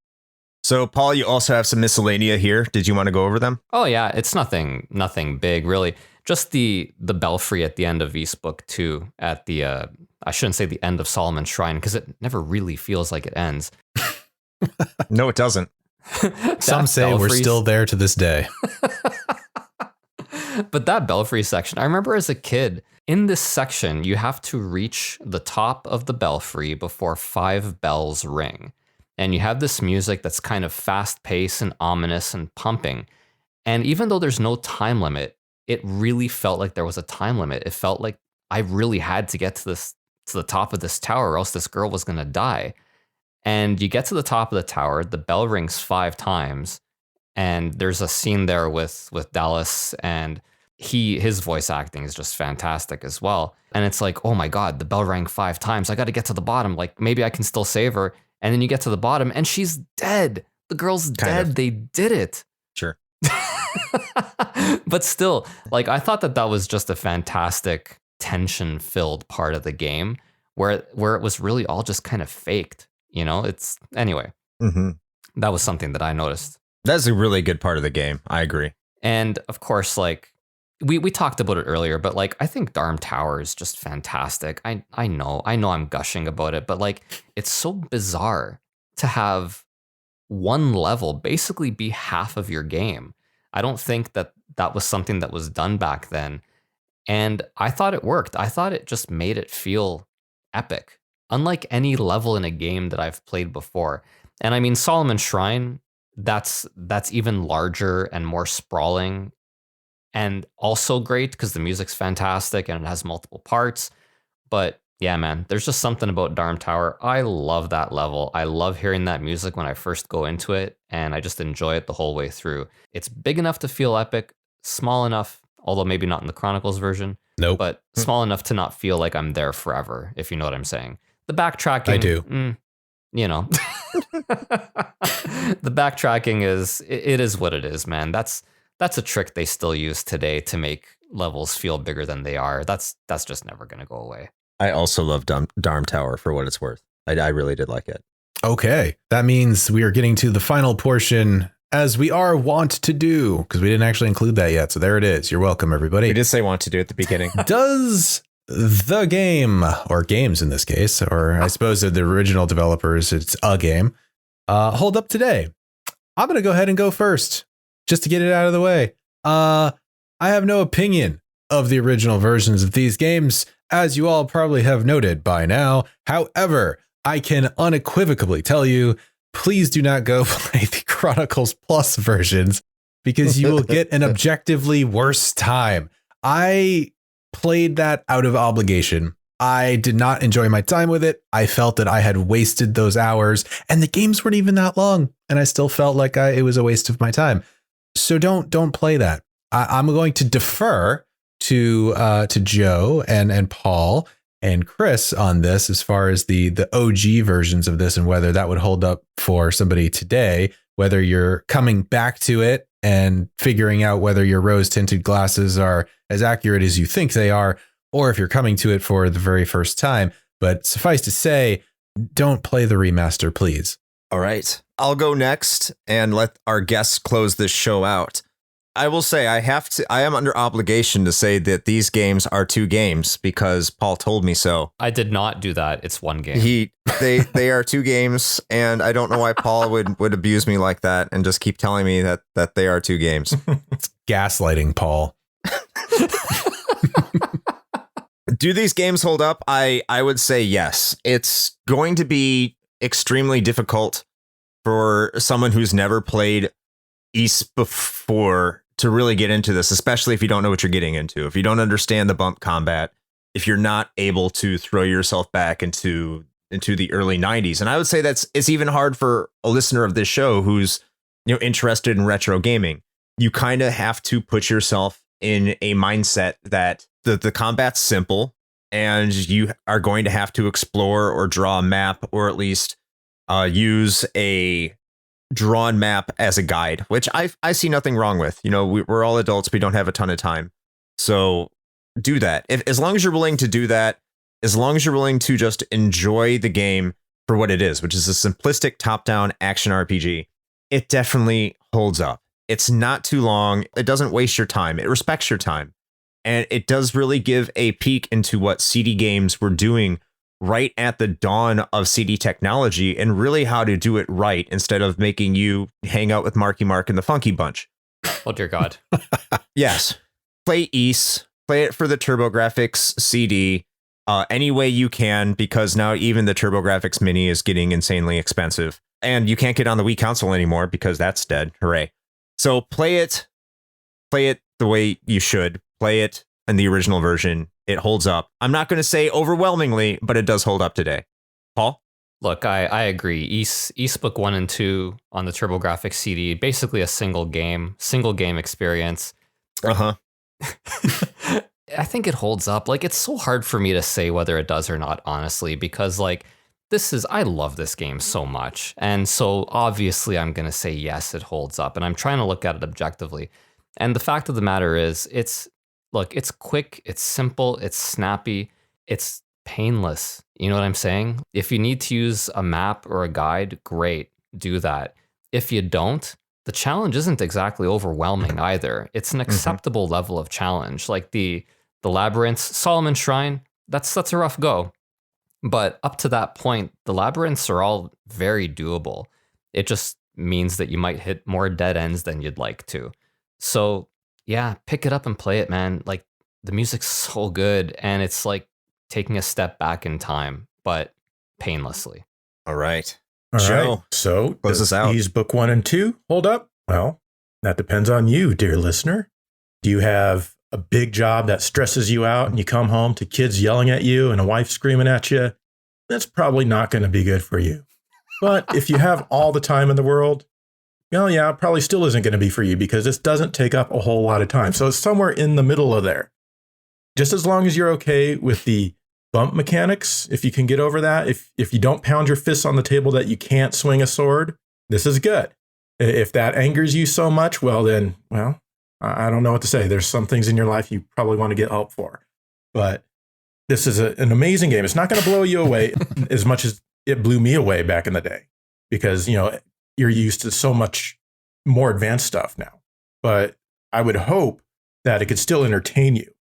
So, Paul, you also have some miscellanea here. Did you want to go over them? Oh, yeah. It's nothing big, really. Just the belfry at the end of Ys Book 2 at the, I shouldn't say the end of Solomon's Shrine, because it never really feels like it ends. No, it doesn't. Some say we're still there to this day. But that belfry section, I remember as a kid, in this section, you have to reach the top of the belfry before 5 bells ring. And you have this music that's kind of fast paced and ominous and pumping. And even though there's no time limit, it really felt like there was a time limit. It felt like I really had to get to the top of this tower, or else this girl was going to die. And you get to the top of the tower, the bell rings 5 times, and there's a scene there with Dallas, and his voice acting is just fantastic as well. And it's like, oh my God, the bell rang 5 times. I got to get to the bottom. Like, maybe I can still save her. And then you get to the bottom and she's dead. The girl's dead. They did it. Sure. But still, like, I thought that was just a fantastic tension-filled part of the game where it was really all just kind of faked. You know, anyway, That was something that I noticed. That's a really good part of the game. I agree. And of course, like, we talked about it earlier, but like, I think Dharm Tower is just fantastic. I know I'm gushing about it, but like, it's so bizarre to have one level basically be half of your game. I don't think that was something that was done back then. And I thought it worked. I thought it just made it feel epic, unlike any level in a game that I've played before. And I mean, Solomon's Shrine, that's even larger and more sprawling, and also great because the music's fantastic and it has multiple parts. But yeah, man, there's just something about Dharm Tower. I love that level. I love hearing that music when I first go into it, and I just enjoy it the whole way through. It's big enough to feel epic, small enough, although maybe not in the Chronicles version. Nope. But small enough to not feel like I'm there forever, if you know what I'm saying. The backtracking, I do. You know, the backtracking is what it is, man. That's a trick they still use today to make levels feel bigger than they are. That's just never going to go away. I also love Dharm Tower for what it's worth. I really did like it. Okay. That means we are getting to the final portion, as we are wont to do, because we didn't actually include that yet. So there it is. You're welcome, everybody. We did say want to do at the beginning. Does the game, or games in this case, or I suppose the original developers, it's a game, hold up today? I'm going to go ahead and go first, just to get it out of the way. I have no opinion of the original versions of these games, as you all probably have noted by now. However, I can unequivocally tell you, please do not go play the Chronicles Plus versions. because you will get an objectively worse time. I played that out of obligation. I did not enjoy my time with it. I felt that I had wasted those hours, and the games weren't even that long, and I still felt like it was a waste of my time. So don't play that. I'm going to defer to Joe and Paul and Chris on this as far as the OG versions of this and whether that would hold up for somebody today, whether you're coming back to it and figuring out whether your rose tinted glasses are as accurate as you think they are, or if you're coming to it for the very first time. But suffice to say, don't play the remaster, please. All right. I'll go next and let our guests close this show out. I will say I am under obligation to say that these games are 2 games because Paul told me so. I did not do that. It's 1 game. They are 2 games, and I don't know why Paul would abuse me like that and just keep telling me that they are 2 games. It's gaslighting, Paul. Do these games hold up? I would say yes. It's going to be extremely difficult for someone who's never played Ys before to really get into this, especially if you don't know what you're getting into. If you don't understand the bump combat, if you're not able to throw yourself back into the early 90s. And I would say it's even hard for a listener of this show who's interested in retro gaming. You kind of have to put yourself in a mindset that the combat's simple and you are going to have to explore or draw a map or at least use a drawn map as a guide, which I see nothing wrong with. We're all adults. We don't have a ton of time. So do that. As long as you're willing to do that, as long as you're willing to just enjoy the game for what it is, which is a simplistic top-down action RPG, it definitely holds up. It's not too long. It doesn't waste your time. It respects your time. And it does really give a peek into what CD games were doing right at the dawn of CD technology and really how to do it right instead of making you hang out with Marky Mark and the Funky Bunch. Oh, dear God. Yes. Play Ys. Play it for the TurboGrafx CD any way you can, because now even the TurboGrafx Mini is getting insanely expensive. And you can't get on the Wii console anymore because that's dead. Hooray. So play it the way you should. Play it in the original version. It holds up. I'm not going to say overwhelmingly, but it does hold up today. Paul? Look, I agree. Ys Book 1 and 2 on the TurboGrafx CD, basically a single game experience. Uh-huh. I think it holds up. Like, it's so hard for me to say whether it does or not, honestly, because I love this game so much. And so obviously I'm going to say yes, it holds up. And I'm trying to look at it objectively. And the fact of the matter is, it's quick, it's simple, it's snappy, it's painless. You know what I'm saying? If you need to use a map or a guide, great, do that. If you don't, the challenge isn't exactly overwhelming either. It's an acceptable level of challenge. Like the labyrinths, Solomon Shrine, that's a rough go. But up to that point, the labyrinths are all very doable. It just means that you might hit more dead ends than you'd like to. So yeah, pick it up and play it, man. Like, the music's so good, and it's like taking a step back in time, but painlessly. All right. Joe, right. So close us out. These Book 1 and 2 hold up? Well, that depends on you, dear listener. Do you have a big job that stresses you out and you come home to kids yelling at you and a wife screaming at you? That's probably not going to be good for you. But if you have all the time in the world, well, yeah, it probably still isn't going to be for you because this doesn't take up a whole lot of time. So it's somewhere in the middle of there. Just as long as you're okay with the bump mechanics, if you can get over that, if you don't pound your fists on the table that you can't swing a sword, this is good. If that angers you so much, well, I don't know what to say. There's some things in your life you probably want to get help for. But this is an amazing game. It's not going to blow you away as much as it blew me away back in the day because, you're used to so much more advanced stuff now. But I would hope that it could still entertain you.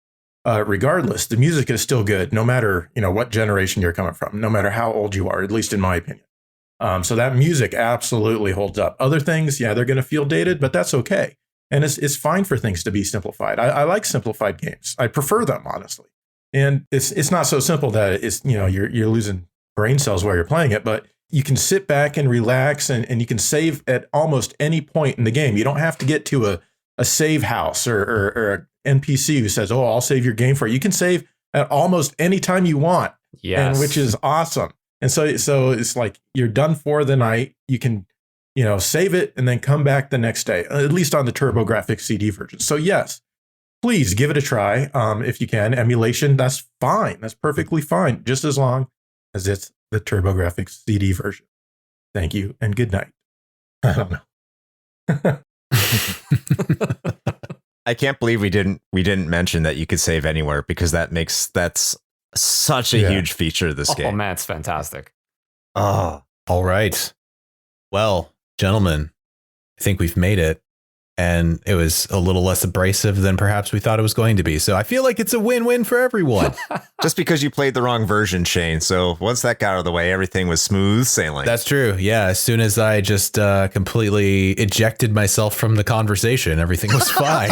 Regardless, the music is still good, no matter, what generation you're coming from, no matter how old you are, at least in my opinion. So that music absolutely holds up. Other things, yeah, they're going to feel dated, but that's okay. And it's fine for things to be simplified. I like simplified games. I prefer them, honestly. And it's not so simple that it's, you're losing brain cells while you're playing it, but you can sit back and relax and you can save at almost any point in the game. You don't have to get to a save house or an NPC who says, "Oh, I'll save your game for you." You can save at almost any time you want, Yes. and which is awesome. And so it's like you're done for the night. You can, save it and then come back the next day, at least on the TurboGrafx CD version. So yes, please give it a try if you can. Emulation, that's fine. That's perfectly fine, just as long as it's the TurboGrafx CD version. Thank you and good night. I don't know. I can't believe we didn't mention that you could save anywhere, because that's such a huge feature of this game. Oh man, it's fantastic. Oh, All right. Well, gentlemen, I think we've made it. And it was a little less abrasive than perhaps we thought it was going to be. So I feel like it's a win-win for everyone. just because you played the wrong version, Shane. So once that got out of the way, everything was smooth sailing. That's true. Yeah. As soon as I just completely ejected myself from the conversation, everything was fine.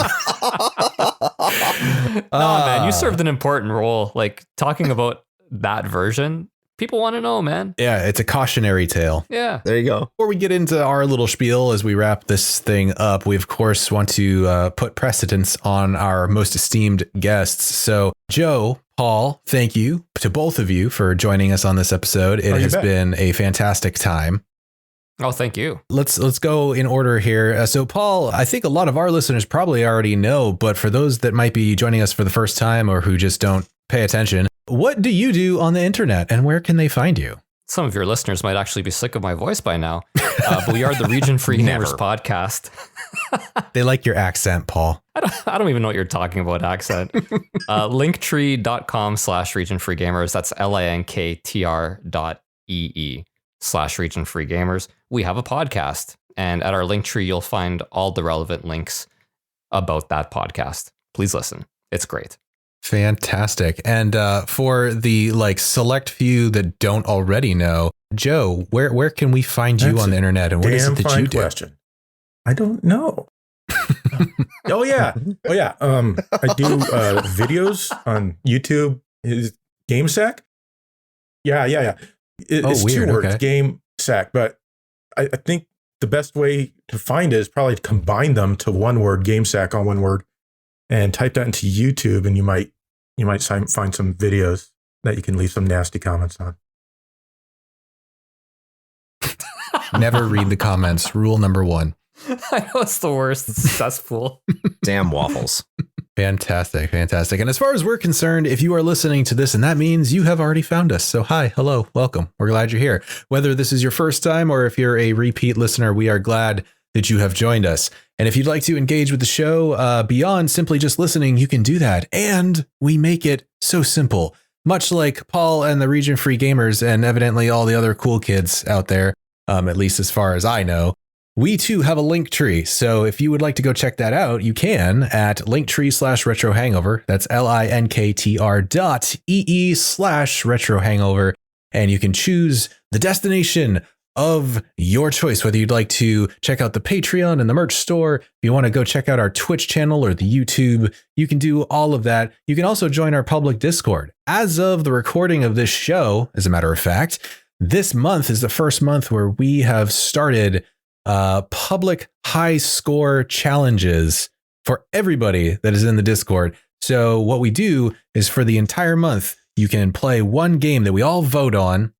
No, man, you served an important role. Like talking about that version, people want to know, man. Yeah, it's a cautionary tale. Yeah. There you go. Before we get into our little spiel as we wrap this thing up, we of course want to put precedence on our most esteemed guests. So Joe, Paul, thank you to both of you for joining us on this episode. It has been a fantastic time. Oh, thank you. Let's go in order here. So Paul, I think a lot of our listeners probably already know, but for those that might be joining us for the first time or who just don't pay attention, what do you do on the internet and where can they find you? Some of your listeners might actually be sick of my voice by now, but we are the Region Free Gamers podcast. They like your accent, Paul. I don't even know what you're talking about, accent. Linktree.com/Region Free Gamers. That's linktr.ee/Region Free Gamers. We have a podcast, and at our Linktree, you'll find all the relevant links about that podcast. Please listen. It's great. Fantastic. And for the select few that don't already know, Joe, where can we find you on the internet, and what is it that you do? Question. I don't know. Oh yeah. I do videos on YouTube. Is GameSack? Yeah. It's weird. 2 words, Okay. GameSack. But I think the best way to find it is probably to combine them to one word, GameSack on one word, and type that into YouTube, and you might find some videos that you can leave some nasty comments on. Never read the comments. Rule number 1. I know it's the worst. It's cesspool. Damn waffles. Fantastic. And as far as we're concerned, if you are listening to this, and that means you have already found us. So hi, hello, welcome. We're glad you're here. Whether this is your first time or if you're a repeat listener, we are glad that you have joined us. And if you'd like to engage with the show beyond simply just listening, you can do that. And we make it so simple, much like Paul and the Region Free Gamers and evidently all the other cool kids out there, at least as far as I know. We too have a link tree. So if you would like to go check that out, you can at linktree/retro hangover. That's linktr.ee/retro hangover. And you can choose the destination of your choice, whether you'd like to check out the Patreon and the merch store. If you want to go check out our Twitch channel or the YouTube, you can do all of that. You can also join our public Discord. As of the recording of this show, as a matter of fact, this month is the first month where we have started public high score challenges for everybody that is in the Discord. So what we do is for the entire month, you can play one game that we all vote on,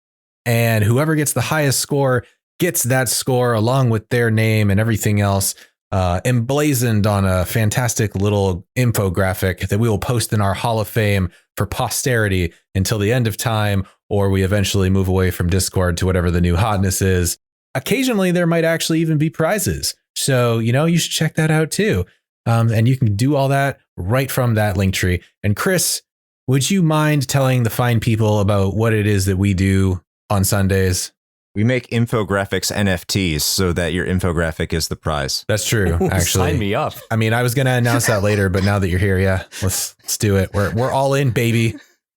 and whoever gets the highest score gets that score along with their name and everything else emblazoned on a fantastic little infographic that we will post in our Hall of Fame for posterity until the end of time, or we eventually move away from Discord to whatever the new hotness is. Occasionally, there might actually even be prizes. So, you should check that out too. And you can do all that right from that link tree. And Chris, would you mind telling the fine people about what it is that we do on Sundays? We make infographics NFTs so that your infographic is the prize. That's true, actually. Sign me up. I mean, I was going to announce that later, but now that you're here, yeah, let's do it. We're all in, baby.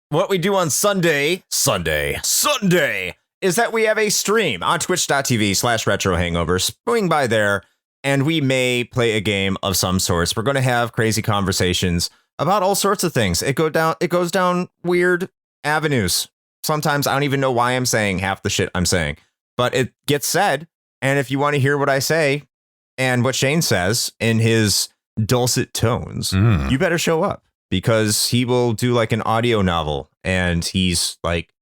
What we do on Sunday, is that we have a stream on twitch.tv/retro hangover. Swing by there, and we may play a game of some sorts. We're going to have crazy conversations about all sorts of things. It goes down weird avenues. Sometimes I don't even know why I'm saying half the shit I'm saying, but it gets said. And if you want to hear what I say and what Shane says in his dulcet tones, you better show up, because he will do like an audio novel, and he's like,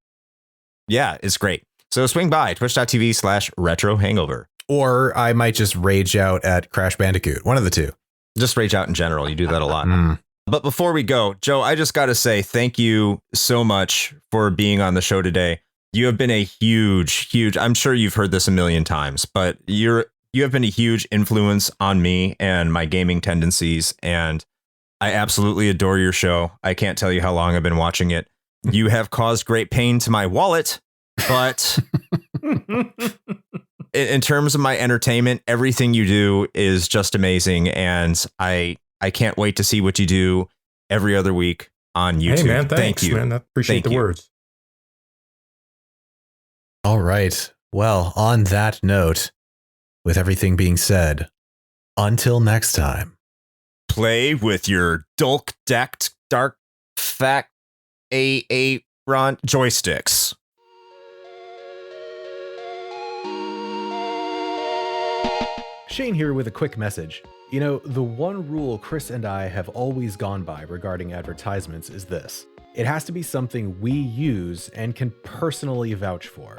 yeah, it's great. So swing by twitch.tv/retro hangover. Or I might just rage out at Crash Bandicoot. One of the two. Just rage out in general. You do that a lot. But before we go, Joe, I just got to say thank you so much for being on the show today. You have been a huge, I'm sure you've heard this a million times, but you have been a huge influence on me and my gaming tendencies. And I absolutely adore your show. I can't tell you how long I've been watching it. You have caused great pain to my wallet, but in terms of my entertainment, everything you do is just amazing. And I can't wait to see what you do every other week on YouTube. Hey, man, thanks, Thank you. man. I appreciate the words. All right. Well, on that note, with everything being said, until next time. Play with your dulk-decked dark fact front joysticks. Shane here with a quick message. You know, the one rule Chris and I have always gone by regarding advertisements is this. It has to be something we use and can personally vouch for.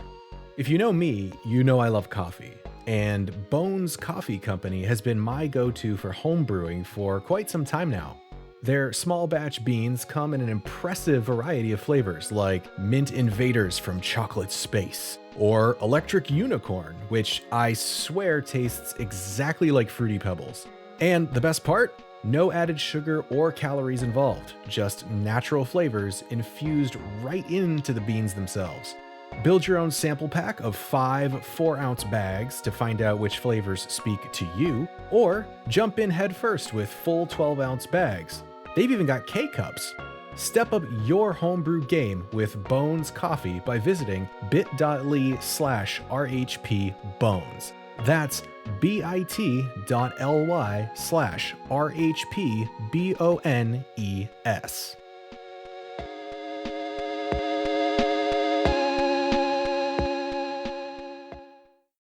If you know me, you know I love coffee. And Bones Coffee Company has been my go-to for home brewing for quite some time now. Their small batch beans come in an impressive variety of flavors like Mint Invaders from Chocolate Space, or Electric Unicorn, which I swear tastes exactly like Fruity Pebbles. And the best part? No added sugar or calories involved, just natural flavors infused right into the beans themselves. Build your own sample pack of 5 4-ounce bags to find out which flavors speak to you, or jump in head first with full 12-ounce bags. They've even got K-Cups. Step up your homebrew game with Bones Coffee by visiting bit.ly/RHPBones. That's bit.ly/RHPBONES.